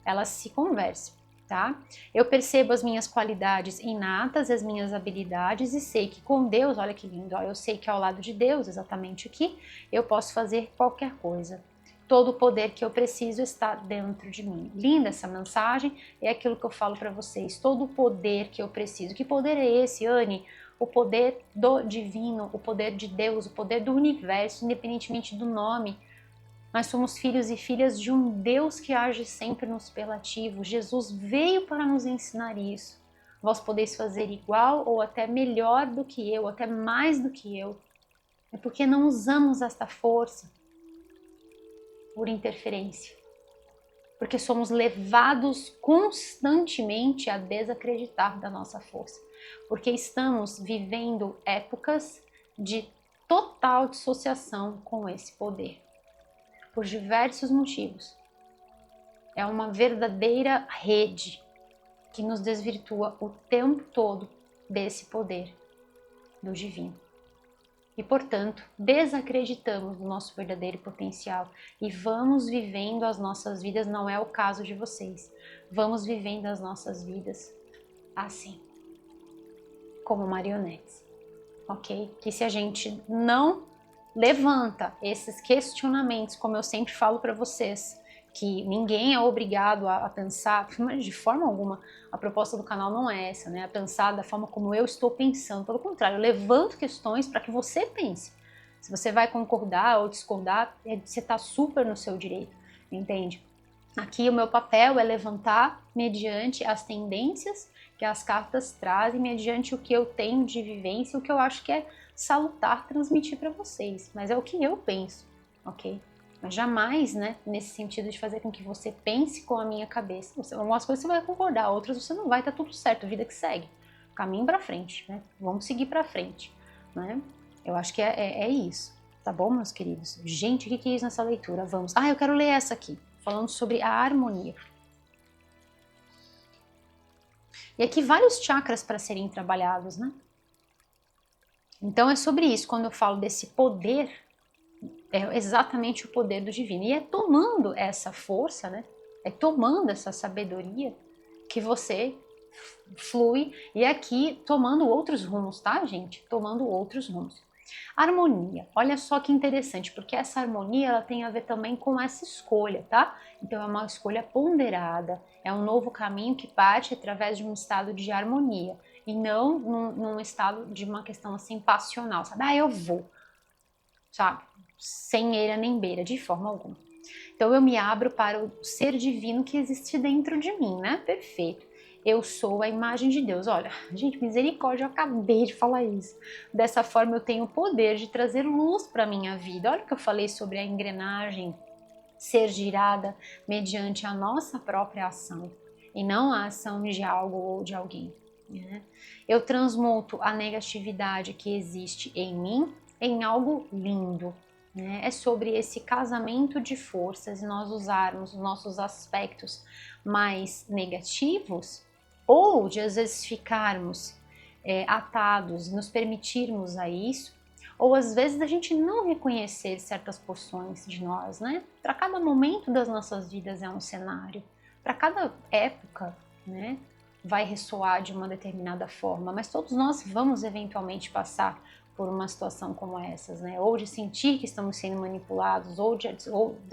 elas se conversam, tá? Eu percebo as minhas qualidades inatas, as minhas habilidades e sei que com Deus, olha que lindo, ó, eu sei que ao lado de Deus, exatamente aqui, eu posso fazer qualquer coisa. Todo o poder que eu preciso está dentro de mim. Linda essa mensagem, é aquilo que eu falo para vocês, todo o poder que eu preciso. Que poder é esse, Anne? O poder do divino, o poder de Deus, o poder do universo, independentemente do nome. Nós somos filhos e filhas de um Deus que age sempre no superlativo. Jesus veio para nos ensinar isso. Vós podeis fazer igual ou até melhor do que eu, até mais do que eu. É porque não usamos esta força por interferência. Porque somos levados constantemente a desacreditar da nossa força. Porque estamos vivendo épocas de total dissociação com esse poder. Por diversos motivos. É uma verdadeira rede que nos desvirtua o tempo todo desse poder do divino. E, portanto, desacreditamos do nosso verdadeiro potencial e vamos vivendo as nossas vidas, não é o caso de vocês, vamos vivendo as nossas vidas assim, como marionetes, ok? Que se a gente não levanta esses questionamentos, como eu sempre falo para vocês, que ninguém é obrigado a pensar, de forma alguma, a proposta do canal não é essa, né? A pensar da forma como eu estou pensando, pelo contrário, eu levanto questões para que você pense. Se você vai concordar ou discordar, você está super no seu direito, entende? Aqui o meu papel é levantar mediante as tendências que as cartas trazem, mediante o que eu tenho de vivência, o que eu acho que é salutar transmitir para vocês, mas é o que eu penso, ok? Mas jamais, né, nesse sentido de fazer com que você pense com a minha cabeça. Algumas coisas você vai concordar, outras você não vai, tá tudo certo, vida que segue. Caminho pra frente, né? Vamos seguir pra frente, né? Eu acho que é isso, tá bom, meus queridos? Gente, o que é isso nessa leitura? Vamos. Ah, eu quero ler essa aqui, falando sobre a harmonia. E aqui vários chakras para serem trabalhados, né? Então é sobre isso, quando eu falo desse poder, é exatamente o poder do divino. E é tomando essa força, né? É tomando essa sabedoria que você flui. E aqui tomando outros rumos, tá, gente? Tomando outros rumos. Harmonia. Olha só que interessante, porque essa harmonia ela tem a ver também com essa escolha, tá? Então é uma escolha ponderada, é um novo caminho que parte através de um estado de harmonia e não num estado de uma questão assim passional, sabe? Ah, eu vou, sabe? Sem eira nem beira, de forma alguma. Então eu me abro para o ser divino que existe dentro de mim, né? Perfeito. Eu sou a imagem de Deus. Olha, gente, misericórdia, eu acabei de falar isso. Dessa forma eu tenho o poder de trazer luz para a minha vida. Olha o que eu falei sobre a engrenagem ser girada mediante a nossa própria ação e não a ação de algo ou de alguém, né? Eu transmuto a negatividade que existe em mim em algo lindo, né? É sobre esse casamento de forças e nós usarmos os nossos aspectos mais negativos ou de às vezes ficarmos atados, nos permitirmos a isso, ou às vezes a gente não reconhecer certas porções de nós, né? Para cada momento das nossas vidas é um cenário, para cada época, né? Vai ressoar de uma determinada forma, mas todos nós vamos eventualmente passar por uma situação como essas, né? Ou de sentir que estamos sendo manipulados, ou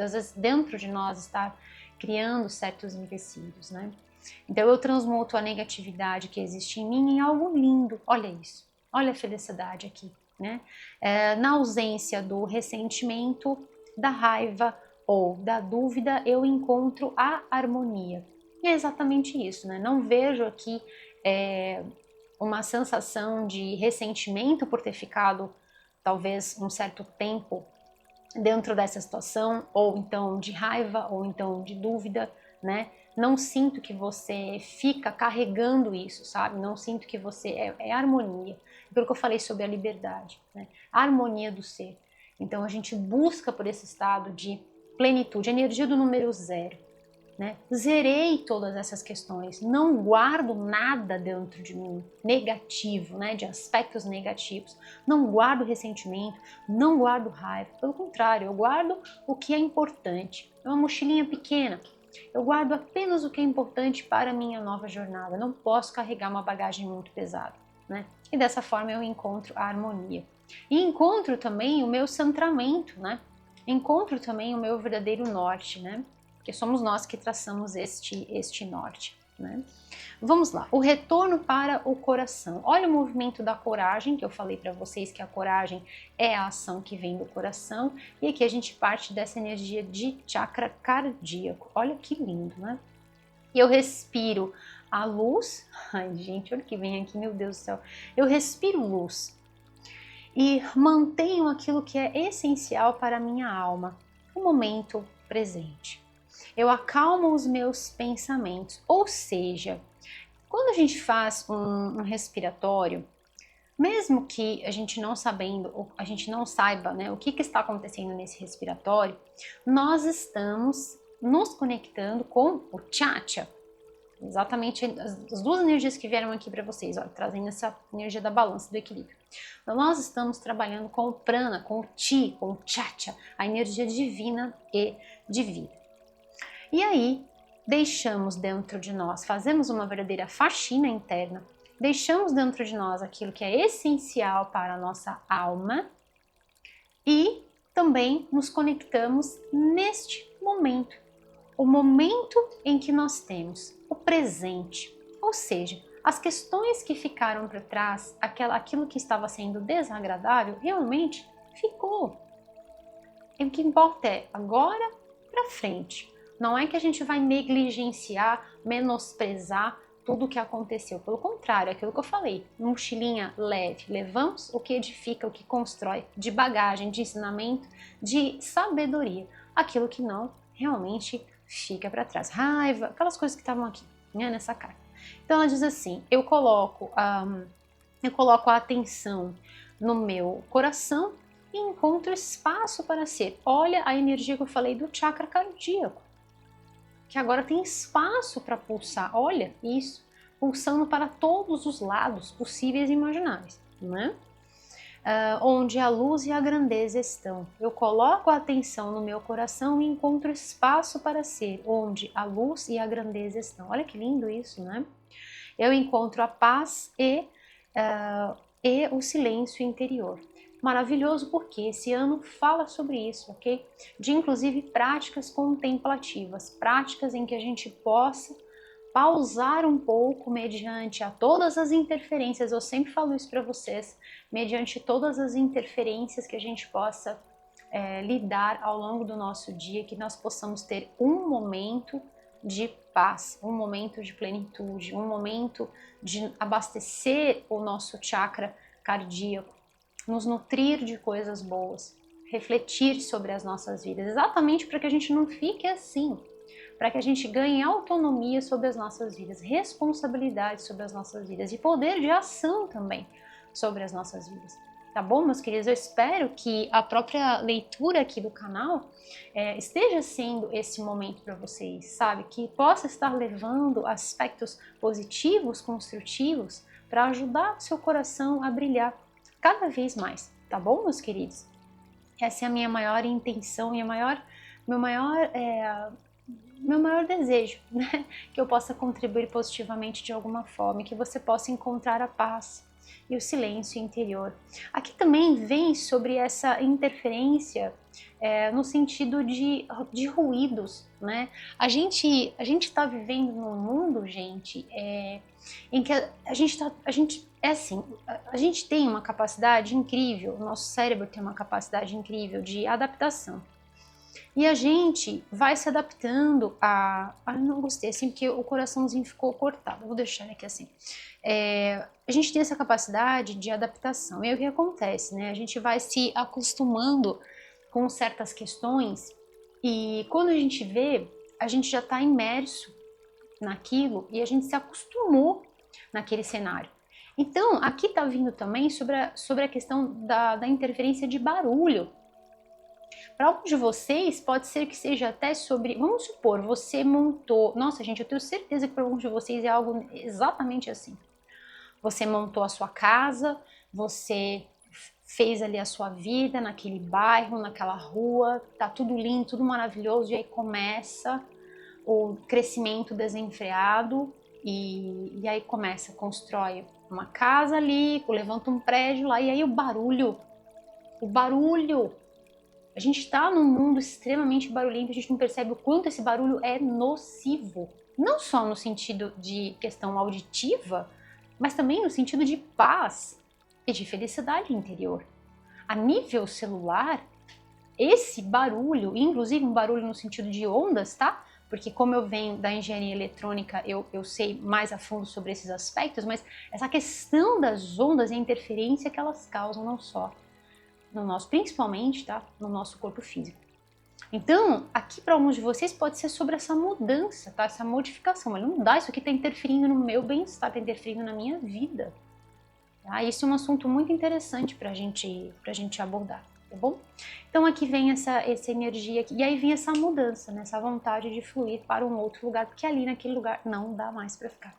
às vezes dentro de nós estar criando certos empecilhos, né? Então eu transmuto a negatividade que existe em mim em algo lindo. Olha isso, olha a felicidade aqui, né? Na ausência do ressentimento, da raiva ou da dúvida, eu encontro a harmonia. E é exatamente isso, né? Não vejo aqui uma sensação de ressentimento por ter ficado talvez um certo tempo dentro dessa situação, ou então de raiva, ou então de dúvida, né? Não sinto que você fica carregando isso, sabe? Não sinto que você é harmonia. Pelo que eu falei sobre a liberdade, né? A harmonia do ser. Então a gente busca por esse estado de plenitude, energia do número zero, né? Zerei todas essas questões, não guardo nada dentro de mim negativo, né? De aspectos negativos, não guardo ressentimento, não guardo raiva, pelo contrário, eu guardo o que é importante. É uma mochilinha pequena, eu guardo apenas o que é importante para a minha nova jornada, não posso carregar uma bagagem muito pesada, né? E dessa forma eu encontro a harmonia. E encontro também o meu centramento, né? Encontro também o meu verdadeiro norte, né? Porque somos nós que traçamos este norte, né? Vamos lá, o retorno para o coração. Olha o movimento da coragem, que eu falei para vocês que a coragem é a ação que vem do coração, e aqui a gente parte dessa energia de chakra cardíaco. Olha que lindo, né? E eu respiro a luz. Ai, gente, olha o que vem aqui, meu Deus do céu. Eu respiro luz e mantenho aquilo que é essencial para a minha alma, o momento presente. Eu acalmo os meus pensamentos, ou seja, quando a gente faz um respiratório, mesmo que a gente não sabendo, a gente não saiba, né, o que está acontecendo nesse respiratório, nós estamos nos conectando com o Chacha, Exatamente as duas energias que vieram aqui para vocês, ó, trazendo essa energia da balança, do equilíbrio. Então, nós estamos trabalhando com o prana, com o chi, com o chacha, a energia divina e de vida. E aí, deixamos dentro de nós, fazemos uma verdadeira faxina interna, deixamos dentro de nós aquilo que é essencial para a nossa alma e também nos conectamos neste momento, o momento em que nós temos o presente, ou seja, as questões que ficaram para trás, aquilo que estava sendo desagradável, realmente ficou. E o que importa é agora para frente. Não é que a gente vai negligenciar, menosprezar tudo o que aconteceu. Pelo contrário, aquilo que eu falei, mochilinha leve, levamos o que edifica, o que constrói, de bagagem, de ensinamento, de sabedoria. Aquilo que não, realmente fica para trás. Raiva, aquelas coisas que estavam aqui, né, nessa carta. Então ela diz assim, eu coloco a atenção no meu coração e encontro espaço para ser. Olha a energia que eu falei do chakra cardíaco, que agora tem espaço para pulsar. Olha isso, pulsando para todos os lados possíveis e imagináveis, né? Onde a luz e a grandeza estão. Eu coloco a atenção no meu coração e encontro espaço para ser, onde a luz e a grandeza estão. Olha que lindo isso, né? Eu encontro a paz e o silêncio interior. Maravilhoso, porque esse ano fala sobre isso, ok? De inclusive práticas contemplativas, práticas em que a gente possa pausar um pouco mediante a todas as interferências, eu sempre falo isso para vocês, mediante todas as interferências que a gente possa lidar ao longo do nosso dia, que nós possamos ter um momento de paz, um momento de plenitude, um momento de abastecer o nosso chakra cardíaco, nos nutrir de coisas boas, refletir sobre as nossas vidas, exatamente para que a gente não fique assim, para que a gente ganhe autonomia sobre as nossas vidas, responsabilidade sobre as nossas vidas e poder de ação também sobre as nossas vidas. Tá bom, meus queridos? Eu espero que a própria leitura aqui do canal esteja sendo esse momento para vocês, sabe? Que possa estar levando aspectos positivos, construtivos, para ajudar o seu coração a brilhar cada vez mais, tá bom, meus queridos? Essa é a minha maior intenção e meu maior desejo, né? Que eu possa contribuir positivamente de alguma forma, que você possa encontrar a paz e o silêncio interior. Aqui também vem sobre essa interferência no sentido de ruídos, né? A gente está vivendo num mundo, gente, em que a gente tem uma capacidade incrível, o nosso cérebro tem uma capacidade incrível de adaptação. E a gente vai se adaptando não gostei, assim, porque o coraçãozinho ficou cortado. Vou deixar ele aqui assim. A gente tem essa capacidade de adaptação. E aí o que acontece, né? A gente vai se acostumando com certas questões e quando a gente vê, a gente já está imerso naquilo e a gente se acostumou naquele cenário. Então, aqui está vindo também sobre a questão da interferência de barulho. Para alguns de vocês, pode ser que seja até sobre... Vamos supor, você montou... Nossa, gente, eu tenho certeza que para alguns de vocês é algo exatamente assim. Você montou a sua casa, você fez ali a sua vida naquele bairro, naquela rua, tá tudo lindo, tudo maravilhoso, e aí começa o crescimento desenfreado, e aí constrói uma casa ali, levanta um prédio lá, e aí o barulho... A gente está num mundo extremamente barulhento, a gente não percebe o quanto esse barulho é nocivo. Não só no sentido de questão auditiva, mas também no sentido de paz e de felicidade interior. A nível celular, esse barulho, inclusive um barulho no sentido de ondas, tá? Porque como eu venho da engenharia eletrônica, eu sei mais a fundo sobre esses aspectos, mas essa questão das ondas e a interferência que elas causam não só no nosso, principalmente, tá? No nosso corpo físico. Então, aqui para alguns de vocês pode ser sobre essa mudança, tá? Essa modificação. Olha, não dá, isso aqui está interferindo no meu bem-estar, está interferindo na minha vida. Tá? Isso é um assunto muito interessante para a gente abordar. tá bom? Então aqui vem essa energia aqui, e aí vem essa mudança, né? Essa vontade de fluir para um outro lugar, porque ali naquele lugar não dá mais para ficar.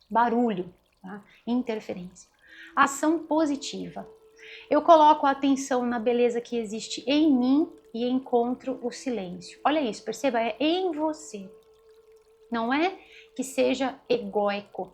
Barulho, tá? Interferência. Ação positiva. Eu coloco a atenção na beleza que existe em mim e encontro o silêncio. Olha isso, perceba, é em você. Não é que seja egóico,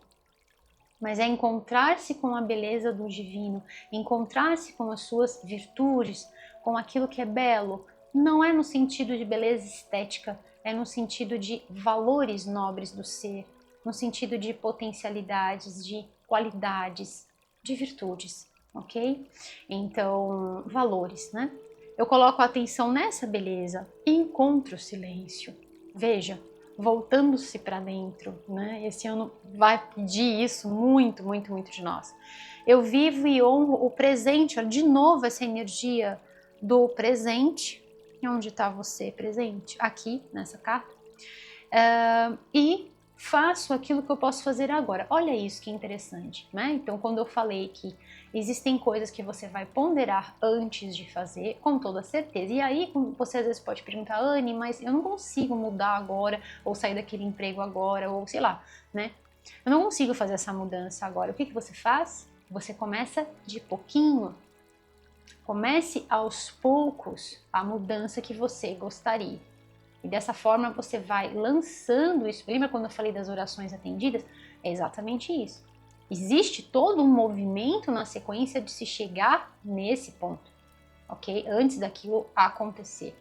mas é encontrar-se com a beleza do divino, encontrar-se com as suas virtudes, com aquilo que é belo. Não é no sentido de beleza estética, é no sentido de valores nobres do ser, no sentido de potencialidades, de qualidades, de virtudes, ok? Então, valores, né? Eu coloco a atenção nessa beleza e encontro o silêncio. Veja, voltando-se para dentro, né? Esse ano vai pedir isso muito, muito, muito de nós. Eu vivo e honro o presente, olha, de novo essa energia do presente. Onde está você presente? Aqui, nessa carta. E faço aquilo que eu posso fazer agora. Olha isso que interessante, né? Então, quando eu falei que existem coisas que você vai ponderar antes de fazer, com toda certeza. E aí, você às vezes pode perguntar, Anne, mas eu não consigo mudar agora, ou sair daquele emprego agora, ou sei lá, né? Eu não consigo fazer essa mudança agora. O que você faz? Você começa de pouquinho. Comece aos poucos a mudança que você gostaria. E dessa forma você vai lançando isso. Lembra quando eu falei das orações atendidas? É exatamente isso. Existe todo um movimento na sequência de se chegar nesse ponto, ok? Antes daquilo acontecer.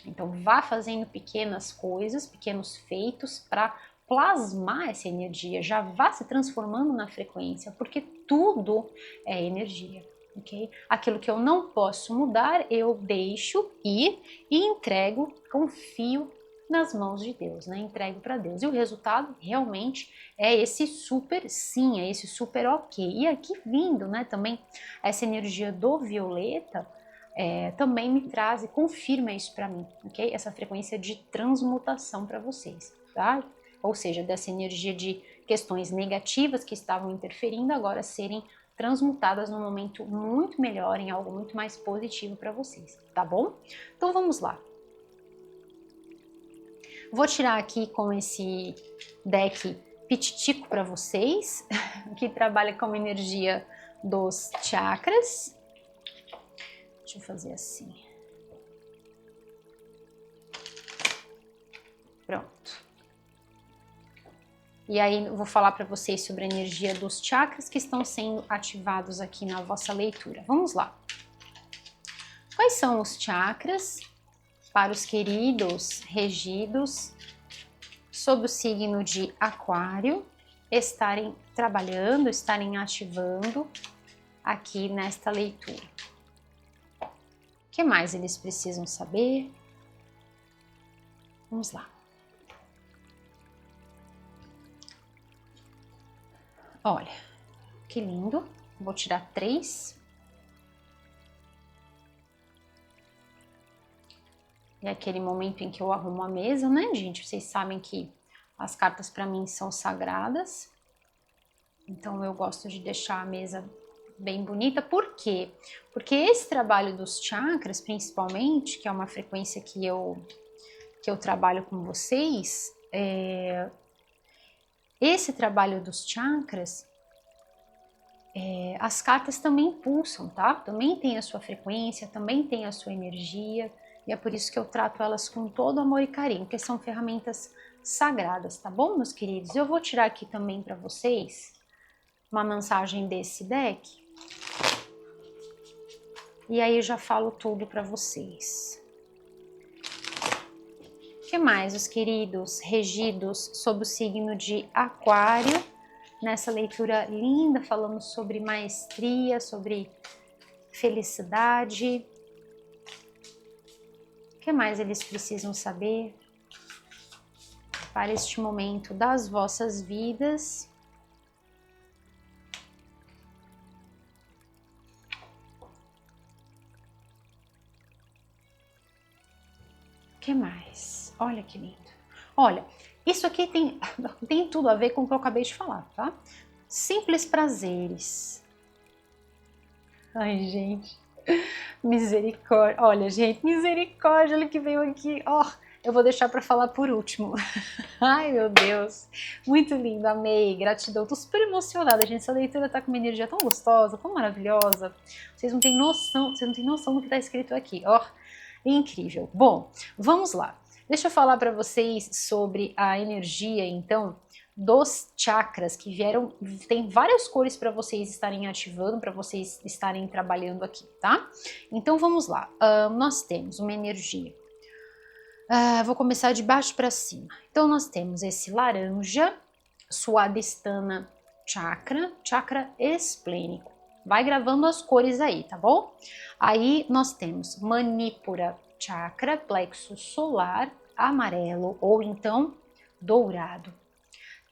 Então vá fazendo pequenas coisas, pequenos feitos para plasmar essa energia. Já vá se transformando na frequência, porque tudo é energia. Okay? Aquilo que eu não posso mudar, eu deixo ir e entrego, confio nas mãos de Deus, né? Entrego para Deus. E o resultado realmente é esse super sim, é esse super ok. E aqui vindo, né, também essa energia do violeta, também me traz e confirma isso para mim, ok? Essa frequência de transmutação para vocês, tá? Ou seja, dessa energia de questões negativas que estavam interferindo agora serem transmutadas num momento muito melhor, em algo muito mais positivo para vocês, tá bom? Então vamos lá. Vou tirar aqui com esse deck pititico para vocês, que trabalha com a energia dos chakras. Deixa eu fazer assim. Pronto. E aí eu vou falar para vocês sobre a energia dos chakras que estão sendo ativados aqui na vossa leitura. Vamos lá. Quais são os chakras para os queridos regidos sob o signo de Aquário estarem trabalhando, estarem ativando aqui nesta leitura? O que mais eles precisam saber? Vamos lá. Olha, que lindo. Vou tirar 3. É aquele momento em que eu arrumo a mesa, né, gente? Vocês sabem que as cartas para mim são sagradas. Então eu gosto de deixar a mesa bem bonita. Por quê? Porque esse trabalho dos chakras, principalmente, que é uma frequência que eu trabalho com vocês, esse trabalho dos chakras, as cartas também pulsam, tá? Também tem a sua frequência, também tem a sua energia, e é por isso que eu trato elas com todo amor e carinho, porque são ferramentas sagradas, tá bom, meus queridos? Eu vou tirar aqui também para vocês uma mensagem desse deck, e aí eu já falo tudo para vocês. O que mais, os queridos regidos sob o signo de Aquário, nessa leitura linda, falando sobre maestria, sobre felicidade. O que mais eles precisam saber para este momento das vossas vidas? O que mais? Olha que lindo. Olha, isso aqui tem tudo a ver com o que eu acabei de falar, tá? Simples prazeres. Ai, gente. Misericórdia. Olha, gente, misericórdia, olha o que veio aqui. Ó, eu vou deixar para falar por último. Ai, meu Deus. Muito lindo, amei. Gratidão. Tô super emocionada, gente. Essa leitura tá com uma energia tão gostosa, tão maravilhosa. Vocês não têm noção do que tá escrito aqui. Ó, incrível. Bom, vamos lá. Deixa eu falar para vocês sobre a energia, então, dos chakras que vieram. Tem várias cores para vocês estarem ativando, para vocês estarem trabalhando aqui, tá? Então vamos lá. Nós temos uma energia. Vou começar de baixo para cima. Então nós temos esse laranja, Swadhisthana chakra, chakra esplênico. Vai gravando as cores aí, tá bom? Aí nós temos Manipura chakra, plexo solar, amarelo ou então dourado.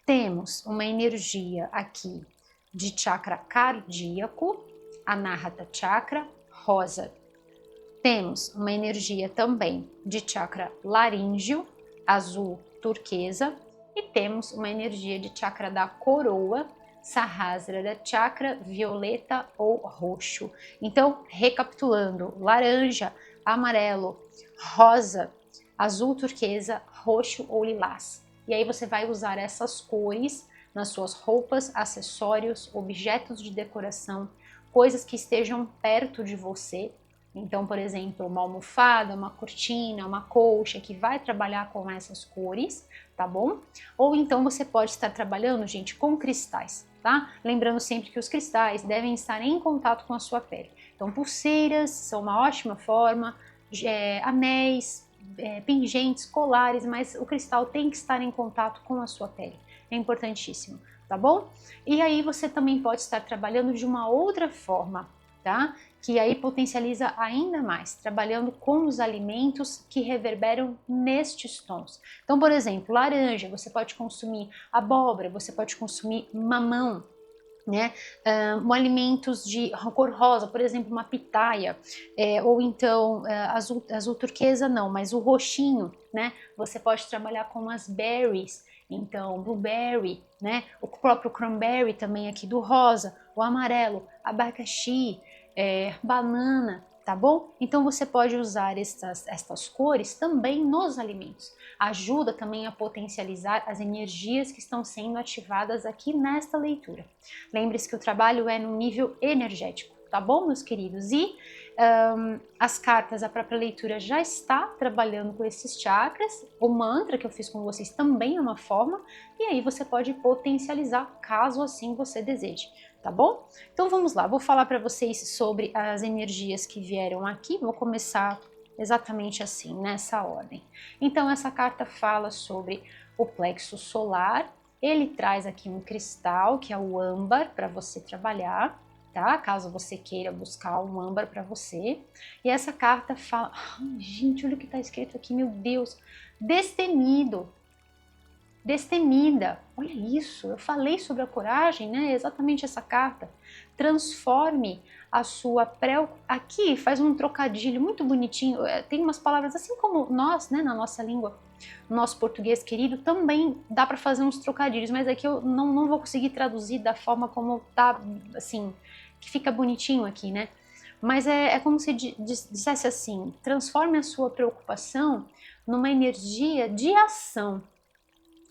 Temos uma energia aqui de chakra cardíaco, Anahata chakra, rosa. Temos uma energia também de chakra laríngeo, azul turquesa. E temos uma energia de chakra da coroa, Sahasrara chakra, violeta ou roxo. Então, recapitulando, laranja, amarelo, rosa, azul turquesa, roxo ou lilás. E aí você vai usar essas cores nas suas roupas, acessórios, objetos de decoração, coisas que estejam perto de você. Então, por exemplo, uma almofada, uma cortina, uma colcha que vai trabalhar com essas cores, tá bom? Ou então você pode estar trabalhando, gente, com cristais, tá? Lembrando sempre que os cristais devem estar em contato com a sua pele. Então, pulseiras são uma ótima forma, anéis, pingentes, colares, mas o cristal tem que estar em contato com a sua pele. É importantíssimo, tá bom? E aí você também pode estar trabalhando de uma outra forma, tá? Que aí potencializa ainda mais, trabalhando com os alimentos que reverberam nestes tons. Então, por exemplo, laranja, você pode consumir abóbora, você pode consumir mamão, né? Alimentos de cor rosa, por exemplo, uma pitaia, ou então azul turquesa não, mas o roxinho, né? Você pode trabalhar com as berries, então blueberry, né? O próprio cranberry também aqui do rosa, o amarelo, abacaxi, banana, tá bom? Então você pode usar estas cores também nos alimentos. Ajuda também a potencializar as energias que estão sendo ativadas aqui nesta leitura. Lembre-se que o trabalho é no nível energético, tá bom, meus queridos? E as cartas, a própria leitura já está trabalhando com esses chakras. O mantra que eu fiz com vocês também é uma forma, e aí você pode potencializar caso assim você deseje. Tá bom? Então vamos lá, vou falar para vocês sobre as energias que vieram aqui, vou começar exatamente assim, nessa ordem. Então essa carta fala sobre o plexo solar, ele traz aqui um cristal, que é o âmbar, para você trabalhar, tá? Caso você queira buscar um âmbar para você. E essa carta fala, ai, gente, olha o que está escrito aqui, meu Deus, destemido. Destemida, olha isso, eu falei sobre a coragem, né? Exatamente essa carta. Transforme a sua aqui faz um trocadilho muito bonitinho, tem umas palavras assim como nós, né, na nossa língua, no nosso português querido, também dá para fazer uns trocadilhos, mas aqui eu não vou conseguir traduzir da forma como tá, assim, que fica bonitinho aqui, né? Mas é como se dissesse assim, transforme a sua preocupação numa energia de ação,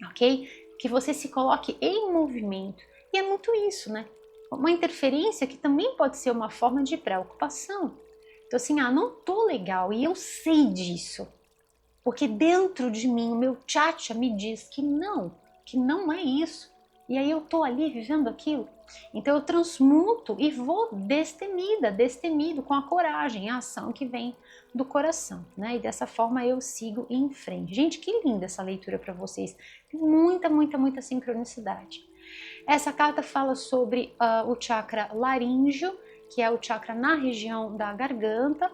ok? Que você se coloque em movimento. E é muito isso, né? Uma interferência que também pode ser uma forma de preocupação. Então assim, não tô legal e eu sei disso. Porque dentro de mim o meu tchatcha me diz que não é isso. E aí eu tô ali vivendo aquilo. Então eu transmuto e vou destemido com a coragem, a ação que vem do coração, né? E dessa forma eu sigo em frente. Gente, que linda essa leitura para vocês. Tem muita sincronicidade. Essa carta fala sobre o chakra laríngeo, que é o chakra na região da garganta,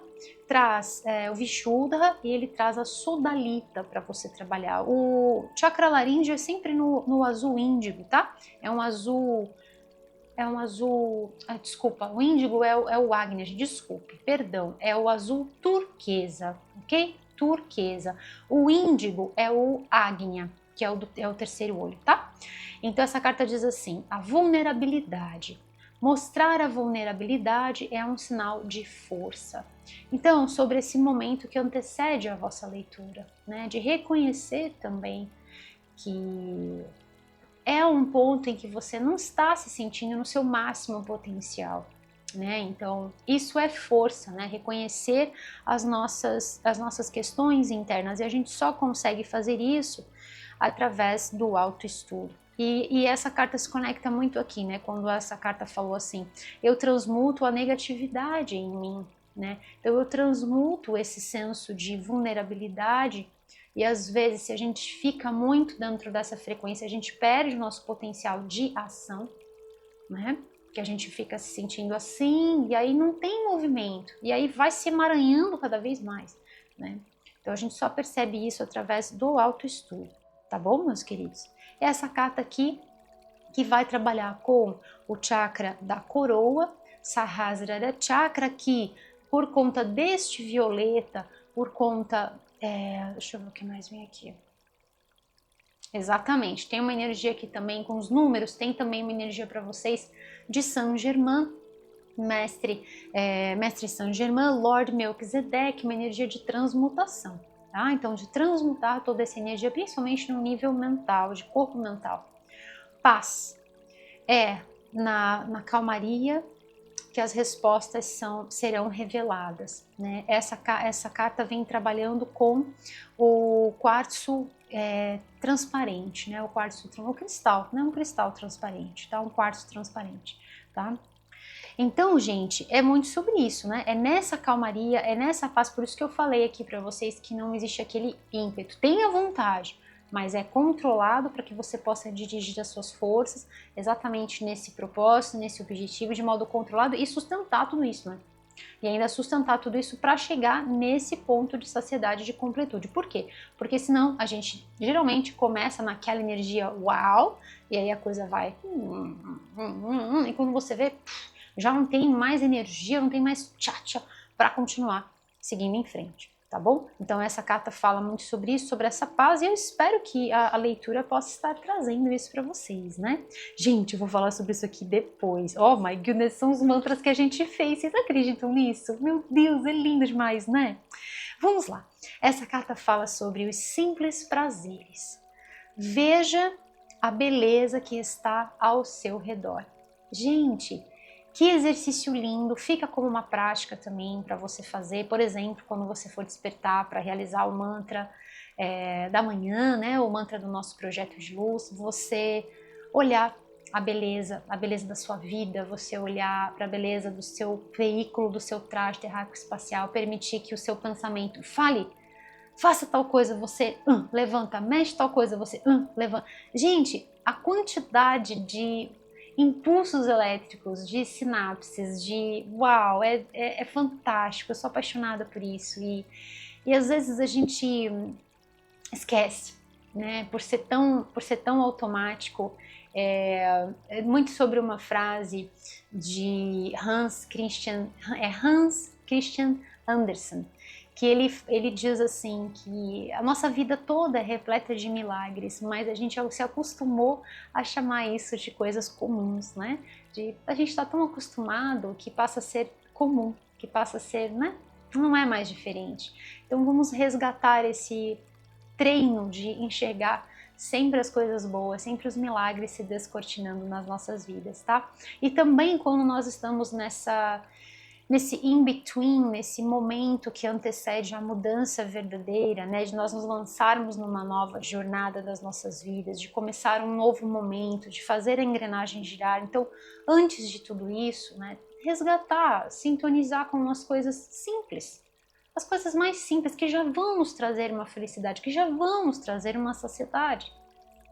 traz o Vishuddha e ele traz a Sodalita para você trabalhar. O chakra laríngeo é sempre no azul índigo, tá? É um azul, desculpa, o índigo é o Agnes, desculpe, perdão, é o azul turquesa, ok? Turquesa. O índigo é o Ágnia, que é o terceiro olho, tá? Então essa carta diz assim, a vulnerabilidade. Mostrar a vulnerabilidade é um sinal de força. Então, sobre esse momento que antecede a vossa leitura, né, de reconhecer também que é um ponto em que você não está se sentindo no seu máximo potencial, né? Então, isso é força, né? Reconhecer as nossas questões internas, e a gente só consegue fazer isso através do autoestudo. E essa carta se conecta muito aqui, né? Quando essa carta falou assim, eu transmuto a negatividade em mim, né? Então eu transmuto esse senso de vulnerabilidade, e às vezes se a gente fica muito dentro dessa frequência, a gente perde o nosso potencial de ação, né? Que a gente fica se sentindo assim, e aí não tem movimento, e aí vai se emaranhando cada vez mais, né? Então a gente só percebe isso através do autoestudo, tá bom, meus queridos? Essa carta aqui, que vai trabalhar com o chakra da coroa, Sahasrara Chakra, que por conta deste violeta, por conta... deixa eu ver o que mais vem aqui. Exatamente, tem uma energia aqui também com os números, tem também uma energia para vocês de Saint Germain, mestre Saint Germain, Lord Melchizedek, uma energia de transmutação, tá? Então, de transmutar toda essa energia, principalmente no nível mental, de corpo mental. Paz é na calmaria que as respostas serão reveladas, né? Essa carta vem trabalhando com o quartzo transparente, né? O cristal, não é um cristal transparente, tá? Um quartzo transparente, tá? Então, gente, é muito sobre isso, né? É nessa calmaria, é nessa paz, por isso que eu falei aqui para vocês que não existe aquele ímpeto. Tenha vontade, mas é controlado para que você possa dirigir as suas forças exatamente nesse propósito, nesse objetivo, de modo controlado e sustentar tudo isso, né? E ainda sustentar tudo isso para chegar nesse ponto de saciedade, de completude. Por quê? Porque senão a gente geralmente começa naquela energia uau, e aí a coisa vai e quando você vê, já não tem mais energia, não tem mais tchatcha para continuar seguindo em frente, tá bom? Então essa carta fala muito sobre isso, sobre essa paz, e eu espero que a leitura possa estar trazendo isso para vocês, né? Gente, eu vou falar sobre isso aqui depois. Oh my goodness, são os mantras que a gente fez, vocês acreditam nisso? Meu Deus, é lindo demais, né? Vamos lá. Essa carta fala sobre os simples prazeres. Veja a beleza que está ao seu redor. Gente, que exercício lindo, fica como uma prática também para você fazer, por exemplo, quando você for despertar para realizar o mantra da manhã, né, o mantra do nosso projeto de luz, você olhar a beleza da sua vida, você olhar para a beleza do seu veículo, do seu traje terráqueo espacial, permitir que o seu pensamento fale, faça tal coisa, você levanta, mexe tal coisa, você levanta. Gente, a quantidade de impulsos elétricos, de sinapses, de uau, é fantástico, eu sou apaixonada por isso, e às vezes a gente esquece, né, por ser tão automático. É muito sobre uma frase de Hans Christian Andersen, que ele diz assim, que a nossa vida toda é repleta de milagres, mas a gente se acostumou a chamar isso de coisas comuns, né? A gente está tão acostumado que passa a ser comum, que passa a ser, né? Não é mais diferente. Então vamos resgatar esse treino de enxergar sempre as coisas boas, sempre os milagres se descortinando nas nossas vidas, tá? E também quando nós estamos nesse in-between, nesse momento que antecede a mudança verdadeira, né, de nós nos lançarmos numa nova jornada das nossas vidas, de começar um novo momento, de fazer a engrenagem girar. Então, antes de tudo isso, né, resgatar, sintonizar com as coisas simples, as coisas mais simples que já vão nos trazer uma felicidade, que já vão nos trazer uma saciedade.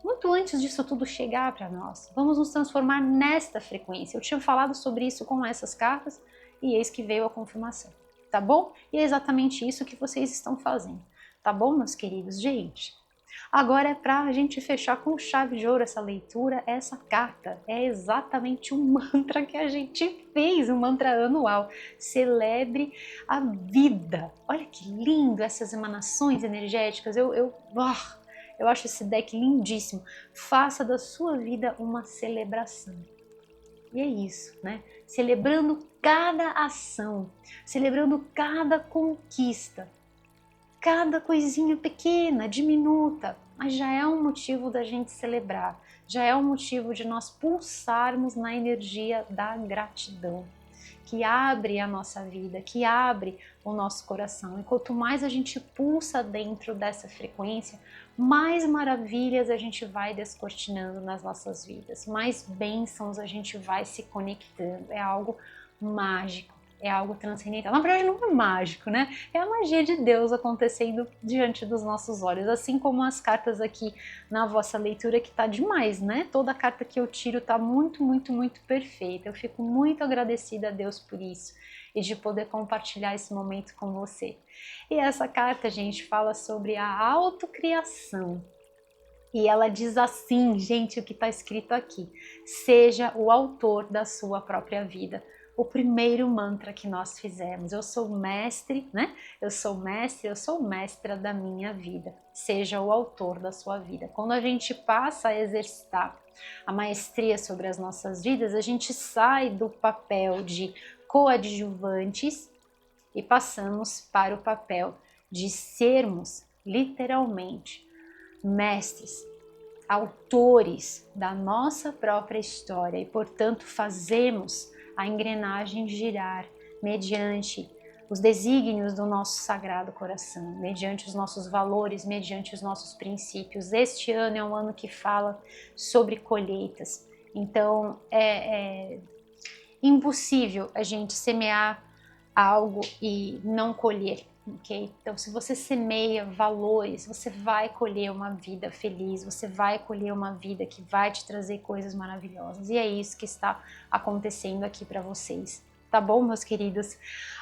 Muito antes disso tudo chegar para nós, vamos nos transformar nesta frequência. Eu tinha falado sobre isso com essas cartas, e eis que veio a confirmação, tá bom? E é exatamente isso que vocês estão fazendo, tá bom, meus queridos? Gente, agora é pra gente fechar com chave de ouro essa leitura, essa carta é exatamente um mantra que a gente fez, um mantra anual. Celebre a vida. Olha que lindo essas emanações energéticas, eu acho esse deck lindíssimo. Faça da sua vida uma celebração. E é isso, né? Celebrando cada ação, celebrando cada conquista, cada coisinha pequena, diminuta, mas já é um motivo da gente celebrar, já é um motivo de nós pulsarmos na energia da gratidão, que abre a nossa vida, que abre o nosso coração. E quanto mais a gente pulsa dentro dessa frequência, mais maravilhas a gente vai descortinando nas nossas vidas, mais bênçãos a gente vai se conectando. É algo mágico, é algo transcendental. Na verdade não é mágico, né? É a magia de Deus acontecendo diante dos nossos olhos, assim como as cartas aqui na vossa leitura, que tá demais, né? Toda carta que eu tiro tá muito, muito, muito perfeita. Eu fico muito agradecida a Deus por isso e de poder compartilhar esse momento com você. E essa carta, gente, fala sobre a autocriação. E ela diz assim, gente, o que está escrito aqui: seja o autor da sua própria vida. O primeiro mantra que nós fizemos: eu sou mestre, né? Eu sou mestre, eu sou mestra da minha vida. Seja o autor da sua vida. Quando a gente passa a exercitar a maestria sobre as nossas vidas, a gente sai do papel de coadjuvantes e passamos para o papel de sermos, literalmente, mestres, autores da nossa própria história e, portanto, fazemos a engrenagem girar mediante os desígnios do nosso Sagrado Coração, mediante os nossos valores, mediante os nossos princípios. Este ano é um ano que fala sobre colheitas, então é impossível a gente semear algo e não colher, ok? Então, se você semeia valores, você vai colher uma vida feliz, você vai colher uma vida que vai te trazer coisas maravilhosas. E é isso que está acontecendo aqui para vocês. Tá bom, meus queridos?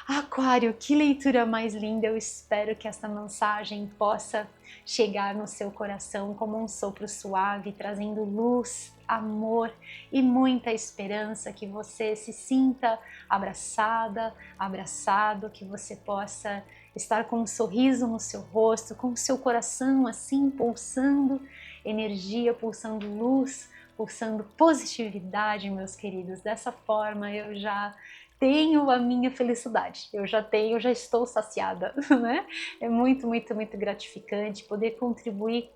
Aquário, que leitura mais linda! Eu espero que essa mensagem possa chegar no seu coração como um sopro suave, trazendo luz, amor e muita esperança, que você se sinta abraçada, abraçado, que você possa estar com um sorriso no seu rosto, com o seu coração assim pulsando energia, pulsando luz, pulsando positividade, meus queridos. Dessa forma eu já tenho a minha felicidade, eu já estou saciada, né? É muito, muito, muito gratificante poder contribuir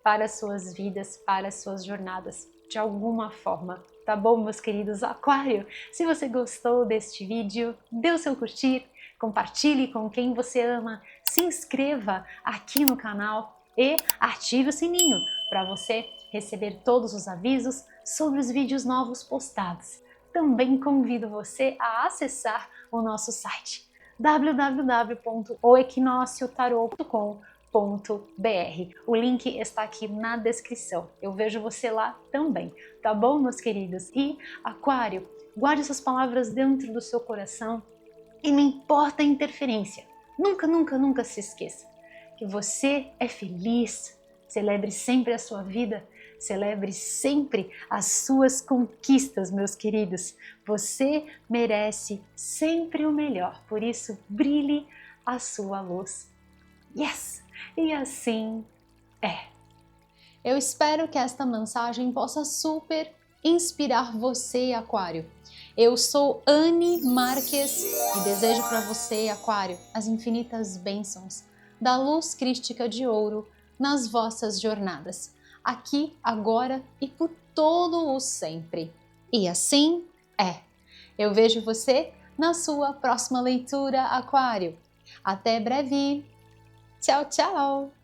para as suas vidas, para as suas jornadas, de alguma forma. Tá bom, meus queridos? Aquário, se você gostou deste vídeo, dê o seu curtir, compartilhe com quem você ama, se inscreva aqui no canal e ative o sininho para você receber todos os avisos sobre os vídeos novos postados. Também convido você a acessar o nosso site www.oequinociotarot.com.br. O link está aqui na descrição. Eu vejo você lá também, tá bom, meus queridos? E Aquário, guarde essas palavras dentro do seu coração e não importa a interferência. Nunca, nunca, nunca se esqueça que você é feliz. Celebre sempre a sua vida. Celebre sempre as suas conquistas, meus queridos. Você merece sempre o melhor. Por isso, brilhe a sua luz. Yes! E assim é. Eu espero que esta mensagem possa super inspirar você, Aquário. Eu sou Anne Marques e desejo para você, Aquário, as infinitas bênçãos da luz crística de ouro nas vossas jornadas, aqui, agora e por todo o sempre. E assim é. Eu vejo você na sua próxima leitura, Aquário. Até breve. Tchau, tchau!